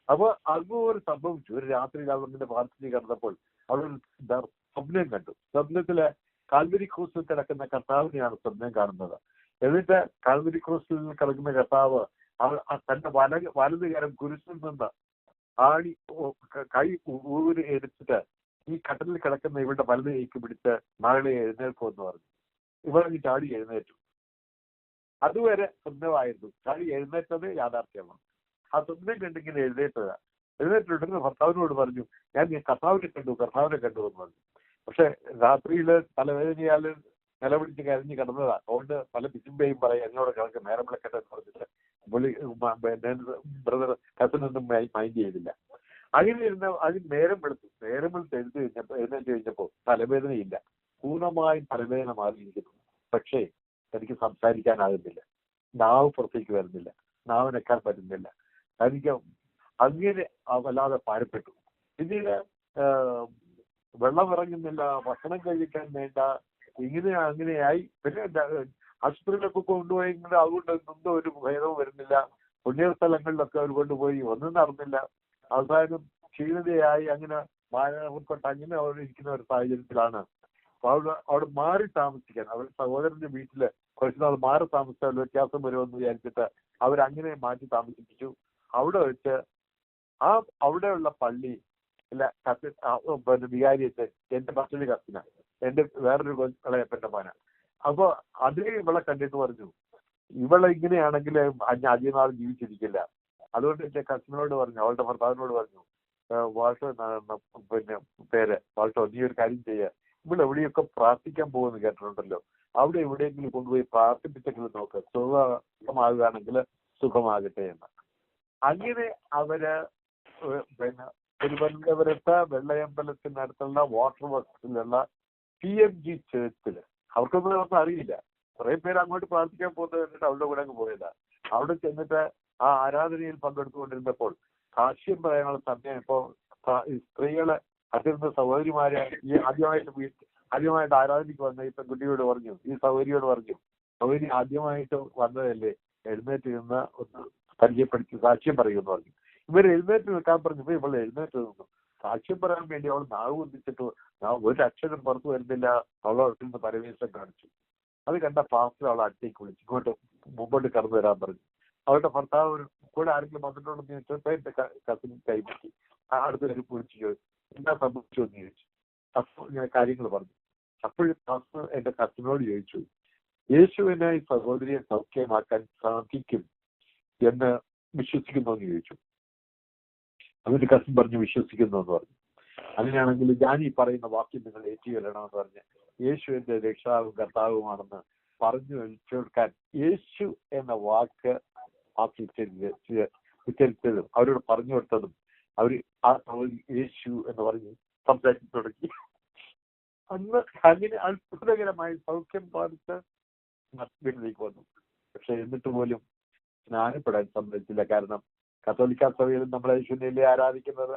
Speaker 1: അപ്പൊ അതുപോലെ സംഭവിച്ചു. ഒരു രാത്രി അവളിങ്ങനെ പ്രാർത്ഥിച്ച് കിടന്നപ്പോൾ അവളൊരു സ്വപ്നം കണ്ടു. സ്വപ്നത്തില് കാൽവരി ക്രൂസിൽ കിടക്കുന്ന കർത്താവിനെയാണ് സ്വപ്നം കാണുന്നത്. എന്നിട്ട് കാൽവരി ക്രൂസിൽ കിടക്കുന്ന കർത്താവ് തന്റെ വലത് കരം കുരിശിൽ നിന്ന് കൈ ഊരി എടുത്തിട്ട് ഈ കട്ടലിൽ കിടക്കുന്ന ഇവളുടെ വലത് കൈക്ക് പിടിച്ച് മകളെ എഴുന്നേൽക്കുമെന്ന് പറഞ്ഞു. ഇവളങ്ങ് ചാടി എഴുന്നേറ്റു. അതുവരെ സ്വപ്നമായിരുന്നു. ചാടി എഴുന്നേറ്റത് യാഥാർത്ഥ്യമാണ്. ആ സ്വപ്നം കണ്ടിങ്ങനെ എഴുന്നേറ്റിട്ടുണ്ടെന്ന് ഭർത്താവിനോട് പറഞ്ഞു, ഞാൻ കർത്താവിനെ കണ്ടു എന്ന് പറഞ്ഞു. പക്ഷെ രാത്രിയില് തലവേദനയാല് നിലവിളിച്ച് കരഞ്ഞ് കിടന്നതാ. അതുകൊണ്ട് പല പിച്ചുമ്പയും പറയും എന്നോട് കിടക്ക് നേരം വിളക്കട്ടെ എന്ന് പറഞ്ഞിട്ട് ബ്രദർ കസിനൊന്നും മൈൻഡ് ചെയ്തില്ല. അങ്ങനെ അതിന് നേരം വെളുത്ത് എഴുന്നേറ്റ് കഴിഞ്ഞപ്പോ തലവേദനയില്ല, പൂർണ്ണമായും തലവേദന മാറിയിരിക്കുന്നു. പക്ഷേ എനിക്ക് സംസാരിക്കാനാകുന്നില്ല, നാവ് പുറത്തേക്ക് വരുന്നില്ല, നാവ് നെക്കാൻ പറ്റുന്നില്ല. എനിക്ക് അങ്ങനെ വല്ലാതെ ഭാരപ്പെട്ടു. പിന്നീട് വെള്ളം ഇറങ്ങുന്നില്ല, ഭക്ഷണം കഴിക്കാൻ വേണ്ട, അങ്ങനെയായി. പിന്നെ ആശുപത്രിയിലൊക്കെ കൊണ്ടുപോയെങ്കിൽ അതുകൊണ്ട് ഒന്നും ഒരു ഭേദവും വരുന്നില്ല. പുണ്യ സ്ഥലങ്ങളിലൊക്കെ അവർ കൊണ്ടുപോയി, ഒന്നും നടന്നില്ല. അവസാനം ക്ഷീണിതയായി അങ്ങനെ മാനപ്പെട്ട അങ്ങനെ അവർ ഇരിക്കുന്ന ഒരു സാഹചര്യത്തിലാണ് അവിടെ മാറി താമസിക്കാൻ, അവരുടെ സഹോദരന്റെ വീട്ടില് കുറച്ചുനാൾ മാറി താമസിച്ചാൽ വ്യത്യാസം വരുമെന്ന് വിചാരിച്ചിട്ട് അവരങ്ങനെ മാറ്റി താമസിപ്പിച്ചു. അവിടെ വെച്ച് അവിടെയുള്ള പള്ളി വികാരിയച്ഛൻ എന്റെ മറ്റൊരു കസിന, എന്റെ വേറൊരു ഇളയപ്പന്റെ മോന. അപ്പൊ അതേ ഇവളെ കണ്ടിട്ട് പറഞ്ഞു, ഇവളെ ഇങ്ങനെയാണെങ്കിൽ അധികം നാൾ ജീവിച്ചിരിക്കില്ല. അതുകൊണ്ട് എന്റെ കസിനോട് പറഞ്ഞു, അവളുടെ ഭർത്താവിനോട് പറഞ്ഞു, വാൾട്ടോ പേര് വാൾട്ടോ, നീ ഒരു കാര്യം ചെയ്യുക, ഇവിടെ എവിടെയൊക്കെ പ്രാർത്ഥിക്കാൻ പോകുമെന്ന് കേട്ടിട്ടുണ്ടല്ലോ, അവിടെ എവിടെയെങ്കിലും കൊണ്ടുപോയി പ്രാർത്ഥിപ്പിച്ചെങ്കിലും നോക്ക്, സുഖമാകുകയാണെങ്കിൽ സുഖമാകട്ടെ എന്ന്. അങ്ങനെ അവര് തിരുവനന്തപുരത്ത് വെള്ളയമ്പലത്തിനടുത്തുള്ള വാട്ടർ വർക്സിലുള്ള PMG ചേർച്ചില്, അവർക്കൊന്നും അറിയില്ല, കുറെ പേര് അങ്ങോട്ട് പ്രാർത്ഥിക്കാൻ പോകുന്നത് കണ്ടിട്ട് അവരുടെ കൂടെ അങ്ങ് പോയതാ. അവിടെ ചെന്നിട്ട് ആ ആരാധനയിൽ പങ്കെടുത്തുകൊണ്ടിരുന്നപ്പോൾ സാക്ഷ്യം പറയാനുള്ള സമയം ഇപ്പോ സ്ത്രീകള് അതിരുന്ന സഹോദരിമാര് ഈ ആദ്യമായിട്ട് ആരാധനയ്ക്ക് വന്ന ഈ പെൺകുട്ടിയോട് പറഞ്ഞു, ഈ സഹോദരിയോട് പറഞ്ഞു, സഹോദരി ആദ്യമായിട്ട് വന്നതല്ലേ, എഴുന്നേറ്റ് നിന്ന് ഒന്ന് പരിചയപ്പെടുത്തി സാക്ഷ്യം പറയുമെന്ന് പറഞ്ഞു. ഇവർ എഴുന്നേറ്റ് നിൽക്കാൻ പറഞ്ഞപ്പോ ഇവൾ എഴുന്നേറ്റ് നിന്നു. സാക്ഷ്യം പറയാൻ വേണ്ടി അവൾ നാവ് പൊന്തിച്ചിട്ട് ഒരു അക്ഷരം പുറത്തു വരുന്നില്ല. അവളോട് നിന്ന് പരമേശ്വരൻ കാണിച്ചു. അത് കണ്ട പാസ്റ്റർ അവളെ അടുത്തേക്ക് വിളിച്ചു ഇങ്ങോട്ട് മുമ്പോട്ട് കടന്നു വരാൻ പറഞ്ഞു. അവളുടെ ഭർത്താവ് കൂടെ ആരെങ്കിലും വന്നിട്ടുണ്ടെന്ന് ചോദിച്ചപ്പോ എന്റെ കസിൻ കൈപ്പറ്റി അടുത്തൊരു വിളിച്ചു ചോദിച്ചു, എന്താ സംഭവിച്ചു എന്ന് ചോദിച്ചു. അപ്പോൾ ഇങ്ങനെ കാര്യങ്ങൾ പറഞ്ഞു. അപ്പോഴും പാസ്റ്റർ എന്റെ കസിനോട് ചോദിച്ചു, യേശുവിനെ ഈ സഹോദരിയെ സൗഖ്യമാക്കാൻ സാധിക്കും എന്ന് വിശ്വസിക്കുന്നു എന്ന് ചോദിച്ചു. അവന്റെ കസിൻ പറഞ്ഞു വിശ്വസിക്കുന്നു എന്ന് പറഞ്ഞു. അങ്ങനെയാണെങ്കിൽ ഞാൻ ഈ പറയുന്ന വാക്യം നിങ്ങൾ ഏറ്റുചൊല്ലണമെന്ന് പറഞ്ഞ് യേശു എന്റെ രക്ഷാവും കർത്താവുമാണെന്ന് പറഞ്ഞു വെച്ചു കൊടുക്കാൻ യേശു എന്ന വാക്ക് ഉച്ചരിച്ചതും അവരോട് പറഞ്ഞു കൊടുത്തതും അവർ ആ യേശു എന്ന് പറഞ്ഞ് സംസാരിച്ചു തുടങ്ങി. അന്ന് അങ്ങനെ അത്ഭുതകരമായി സൗഖ്യം ബാധിച്ച് വീട്ടിലേക്ക് വന്നു. പക്ഷെ എന്നിട്ട് പോലും സ്നാനപ്പെടാൻ സമ്മതിച്ചില്ല. കാരണം കത്തോലിക്ക സഭയിൽ നമ്മളെ യേശുവിനെ ആരാധിക്കുന്നത്,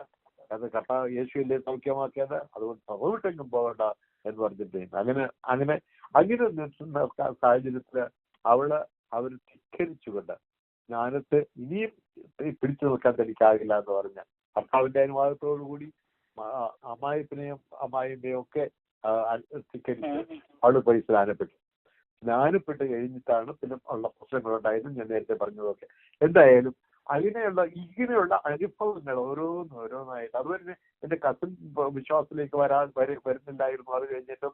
Speaker 1: അത് യേശുവിനെ സൗഖ്യമാക്കിയത്, അതുകൊണ്ട് സഭ വിട്ടെങ്കിലും പോകണ്ട എന്ന് പറഞ്ഞിട്ട് അങ്ങനെ നിൽക്കുന്ന സാഹചര്യത്തില് അവർ ധിക്കരിച്ചുകൊണ്ട് ജ്ഞാനത്തെ ഇനിയും പിടിച്ചു നിൽക്കാൻ തനിക്കാകില്ല എന്ന് പറഞ്ഞ ഭർത്താവിന്റെ അനുവാദത്തോടു കൂടി അമ്മായിന്റെയും ഒക്കെ ധിക്കരിച്ച് അവള് പോയി സ്നാനപ്പെട്ട് കഴിഞ്ഞിട്ടാണ് പിന്നെ ഉള്ള പ്രശ്നങ്ങളുണ്ടായത്. ഞാൻ നേരത്തെ പറഞ്ഞതൊക്കെ. എന്തായാലും ഇങ്ങനെയുള്ള അനുഭവങ്ങൾ ഓരോന്നായിട്ട് അതുവരെ എന്റെ കസിൻ വിശ്വാസത്തിലേക്ക് വരുന്നില്ലായിരുന്നു. അത് കഴിഞ്ഞിട്ടും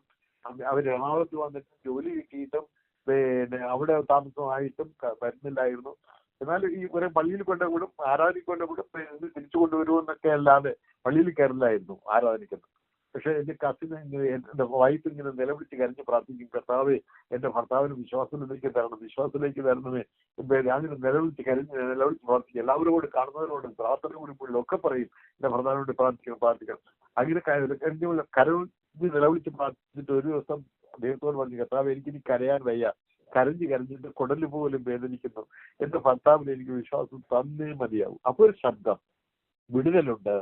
Speaker 1: അവർ എറണാകുളത്ത് വന്നിട്ട് ജോലി കിട്ടിയിട്ടും പിന്നെ അവിടെ താമസമായിട്ടും വരുന്നില്ലായിരുന്നു. എന്നാൽ ഈ ഒരു പള്ളിയിൽ കൊണ്ടുവിടും, ആരാധിക്കൊണ്ടുവിടും, തിരിച്ചു കൊണ്ടുവരുമെന്നൊക്കെ അല്ലാതെ പള്ളിയിൽ കയറില്ലായിരുന്നു ആരാധനിക്കുന്നത്. പക്ഷെ എന്റെ കസിന് എന്റെ വൈഫ് ഇങ്ങനെ നിലവിളിച്ച് കരഞ്ഞ് പ്രാർത്ഥിക്കും, കർത്താവേ എന്റെ ഭർത്താവിന് വിശ്വാസത്തിലേക്ക് തരണമേ. അങ്ങനെ നിലവിളിച്ച് പ്രാർത്ഥിക്കും. എല്ലാവരോട് കാണുന്നവരോടും പ്രാർത്ഥന കൂടുമ്പോഴൊക്കെ പറയും എന്റെ ഭർത്താവിനോട് പ്രാർത്ഥിക്കണം. അങ്ങനെ കരഞ്ഞ് നിലവിളിച്ച് പ്രാർത്ഥിച്ചിട്ട് ഒരു ദിവസം ദൈവത്തോട് പറഞ്ഞു, കർത്താവ് എനിക്കിനി കരയാൻ വയ്യ, കരഞ്ഞിട്ട് കുടല് പോലും വേദനിക്കുന്നു, എന്റെ ഭർത്താവിന് എനിക്ക് വിശ്വാസം തന്നേ മതിയാവും. അപ്പൊ ഒരു ശബ്ദം, വിടുതലുണ്ട്.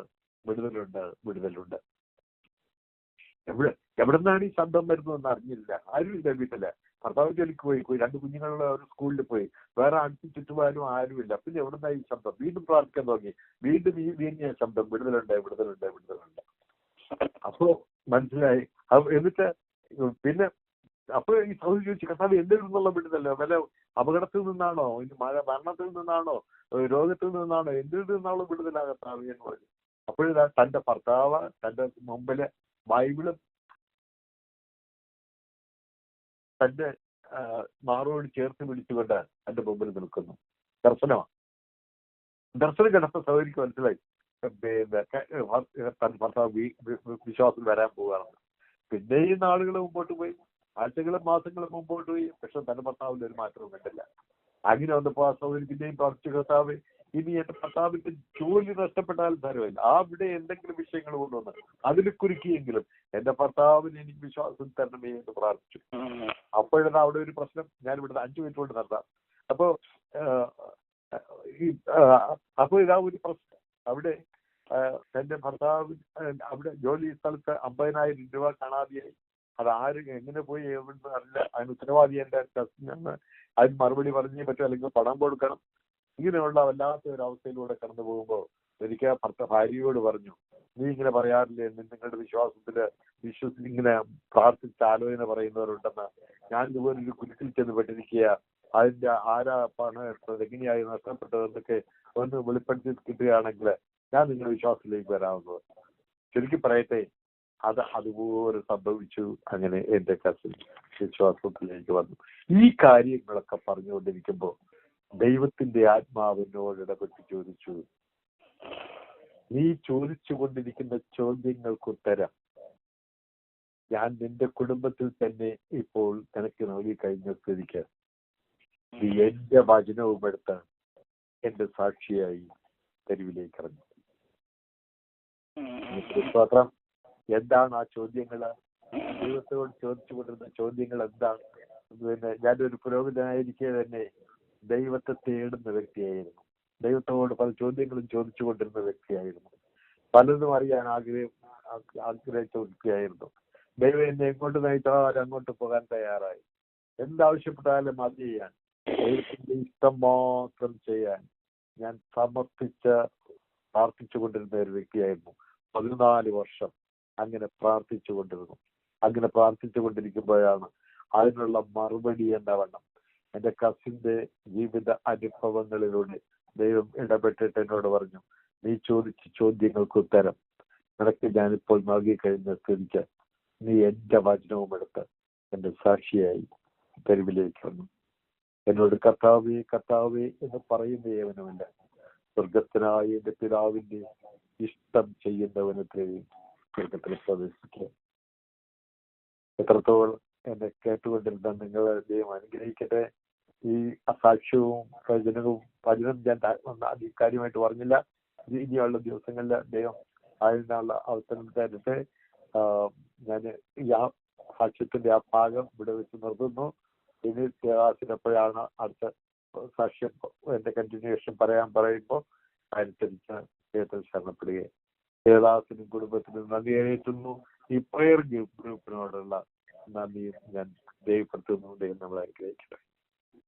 Speaker 1: എവിടെ നിന്നാണ് ഈ ശബ്ദം വരുന്നതെന്ന് അറിഞ്ഞില്ല. ആരുമില്ല വീട്ടില്. ഭർത്താവ് ജോലിക്ക് പോയി, 2 കുഞ്ഞുങ്ങളുള്ള ഒരു സ്കൂളിൽ പോയി, വേറെ അടുത്ത് ചുറ്റുപാടും ആരുമില്ല. പിന്നെ എവിടെ നിന്നായി ശബ്ദം? വീണ്ടും പ്രാർത്ഥിക്കാൻ തുടങ്ങി. വീണ്ടും ഈ ശബ്ദം, വിടുതലുണ്ട്. അപ്പോ മനസ്സിലായി. എന്നിട്ട് പിന്നെ അപ്പൊ ഈ സൗദി ചോദിച്ചു, കർത്താവ് എന്തിൽ നിന്നുള്ള വിടുതല്ലോ? വല്ല അപകടത്തിൽ നിന്നാണോ, മരണത്തിൽ നിന്നാണോ, രോഗത്തിൽ നിന്നാണോ, എന്തിൽ നിന്നാണോ വിടുതലാ കർത്താവ് എന്ന് പറഞ്ഞു. അപ്പോഴിതാ തന്റെ ഭർത്താവ് തന്റെ മുമ്പില് ബൈബിളും തന്റെ മാറോട് ചേർത്ത് പിടിച്ചുകൊണ്ട് തന്റെ മുമ്പിൽ നിൽക്കുന്നു. ദർശനം കിടന്ന സഹോദരിക്ക് മനസ്സിലായി തന്റെ ഭർത്താവ് വിശ്വാസം വരാൻ പോവുകയാണെന്ന്. പിന്നെയും നാളുകൾ മുമ്പോട്ട് പോയി, ആഴ്ചകളും മാസങ്ങളും മുമ്പോട്ട് പോയി. പക്ഷെ തന്റെ ഭർത്താവിന്റെ ഒരു മാറ്റവും കണ്ടില്ല. അങ്ങനെ വന്നപ്പോ ആ സഹോദരി പിന്നെയും പ്രാർത്ഥിച്ചു, കർത്താവ് ഇനി എന്റെ ഭർത്താവിന്റെ ജോലി നഷ്ടപ്പെട്ടാലും തരവില്ല, അവിടെ എന്തെങ്കിലും വിഷയങ്ങൾ കൊണ്ടുവന്ന് അതിൽ കുരുക്കിയെങ്കിലും എന്റെ ഭർത്താവിന് എനിക്ക് വിശ്വാസം തരണമേ എന്ന് പ്രാർത്ഥിച്ചു. അപ്പോഴാണ് അവിടെ ഒരു പ്രശ്നം. ഞാനിവിടെ 5 മിനിറ്റ് കൊണ്ട് നടത്താം. അപ്പൊ ഇതാ ഒരു പ്രശ്നം. അവിടെ എന്റെ ഭർത്താവ് അവിടെ ജോലി സ്ഥലത്ത് 50,000 രൂപ കാണാതെയായി. അത് എങ്ങനെ പോയി എവിടെ അറിയില്ല. അതിന് ഉത്തരവാദി എന്റെ കസിനാണ്. അതിന് മറുപടി പറഞ്ഞേ പറ്റും, അല്ലെങ്കിൽ പണം കൊടുക്കണം. ഇങ്ങനെയുള്ള വല്ലാത്ത ഒരു അവസ്ഥയിലൂടെ കടന്നു പോകുമ്പോൾ എനിക്ക് ഭാര്യയോട് പറഞ്ഞു, നീ ഇങ്ങനെ പറയാറില്ലേ നിങ്ങളുടെ വിശ്വസിച്ച് ഇങ്ങനെ പ്രാർത്ഥിച്ച ആലോചന പറയുന്നവരുണ്ടെന്ന്. ഞാൻ ഇതുപോലെ ഒരു കുരുക്കിൽ ചെന്ന് പെട്ടിരിക്കുക, അതിന്റെ ആരാ പണം എടുത്തത്, എങ്ങനെയായി നഷ്ടപ്പെട്ടതെന്നൊക്കെ ഒന്ന് വെളിപ്പെടുത്തി കിട്ടുകയാണെങ്കിൽ ഞാൻ നിങ്ങളുടെ വിശ്വാസത്തിലേക്ക് വരാവുന്നത്. ശരിക്കും പറയട്ടെ, അതുപോലെ സംഭവിച്ചു. അങ്ങനെ എന്റെ കസിൻ വിശ്വാസത്തിലേക്ക് വന്നു. ഈ കാര്യങ്ങളൊക്കെ പറഞ്ഞുകൊണ്ടിരിക്കുമ്പോൾ ദൈവത്തിന്റെ ആത്മാവിനോട് ഇടപെട്ട് ചോദിച്ചു, നീ ചോദിച്ചു കൊണ്ടിരിക്കുന്ന ചോദ്യങ്ങൾക്ക് ഉത്തരം ഞാൻ നിന്റെ കുടുംബത്തിൽ തന്നെ ഇപ്പോൾ നിനക്ക് നൽകി കഴിഞ്ഞ സ്ഥിതിക്ക് നീ എന്റെ വചനവും എടുത്ത് എന്റെ സാക്ഷിയായി തെരുവിലേക്ക് ഇറങ്ങി. സ്തോത്രം. എന്താണ് ആ ചോദ്യങ്ങള്? ദൈവത്തോട് ചോദിച്ചു കൊണ്ടിരുന്ന ചോദ്യങ്ങൾ എന്താണ്? പിന്നെ ഞാനൊരു പുരോഹിതനായിരിക്കെ തന്നെ ദൈവത്തെ തേടുന്ന വ്യക്തിയായിരുന്നു. ദൈവത്തോട് പല ചോദ്യങ്ങളും ചോദിച്ചു കൊണ്ടിരുന്ന വ്യക്തിയായിരുന്നു. പലതും അറിയാൻ ആഗ്രഹിച്ച വ്യക്തിയായിരുന്നു. ദൈവം എന്നെ എങ്ങോട്ട് നയിച്ചാലും അങ്ങോട്ട് പോകാൻ തയ്യാറായി. എന്താവശ്യപ്പെട്ടാലും അത് ചെയ്യാൻ, ദൈവത്തിന്റെ ഇഷ്ടം മാത്രം ചെയ്യാൻ ഞാൻ സമർപ്പിച്ച് പ്രാർത്ഥിച്ചു കൊണ്ടിരുന്ന ഒരു വ്യക്തിയായിരുന്നു. 14 വർഷം അങ്ങനെ പ്രാർത്ഥിച്ചു കൊണ്ടിരുന്നു. അങ്ങനെ പ്രാർത്ഥിച്ചു കൊണ്ടിരിക്കുമ്പോഴാണ് അതിനുള്ള മറുപടി എന്ന വണ്ണം എന്റെ കസിന്റെ ജീവിത അനുഭവങ്ങളിലൂടെ ദൈവം ഇടപെട്ടിട്ട് എന്നോട് പറഞ്ഞു, നീ ചോദിച്ച ചോദ്യങ്ങൾക്ക് ഉത്തരം നിനക്ക് ഞാനിപ്പോൾ നൽകി കഴിഞ്ഞ സ്ഥിതിക്ക് നീ എന്റെ വചനവും എടുത്ത് എന്റെ സാക്ഷിയായി തെരുവിലേക്ക് വന്നു. എന്നോട് കർത്താവേ കർത്താവേ എന്ന് പറയുന്ന ഏവനുമില്ല, സ്വർഗസ്ഥനായ എന്റെ പിതാവിന്റെ ഇഷ്ടം ചെയ്യുന്നവനത്തെയും സ്വർഗത്തിൽ പ്രവേശിക്കുക. എത്രത്തോളം എന്നെ കേട്ടുകൊണ്ടിരുന്ന നിങ്ങളെ ദൈവം അനുഗ്രഹിക്കട്ടെ. ഈ അസാക്ഷ്യവും വചനം ഞാൻ കാര്യമായിട്ട് പറഞ്ഞില്ല. ഇനിയുള്ള ദിവസങ്ങളിൽ ദൈവം അതിനുള്ള അവസരം തരട്ടെ. ഞാൻ ഈ സാക്ഷ്യത്തിന്റെ ആ ഭാഗം ഇവിടെ വെച്ച് നിർത്തുന്നു. ഇനി ദേവദാസൻ എപ്പോഴാണ് അടുത്ത സാക്ഷ്യം എന്റെ കണ്ടിന്യൂഷൻ പറയുമ്പോൾ അനുസരിച്ച് ദൈവത്തിൽ ശരണപ്പെടുകയും ദേവദാസനും കുടുംബത്തിനും നന്ദി അറിയിക്കുന്നു. ഈ പ്രയർ ഗ്രൂപ്പിനോടുള്ള നന്ദിയും ഞാൻ ദൈവപ്പെടുത്തുന്നു. ദൈവം നമ്മളെ അനുഗ്രഹിക്കട്ടെ.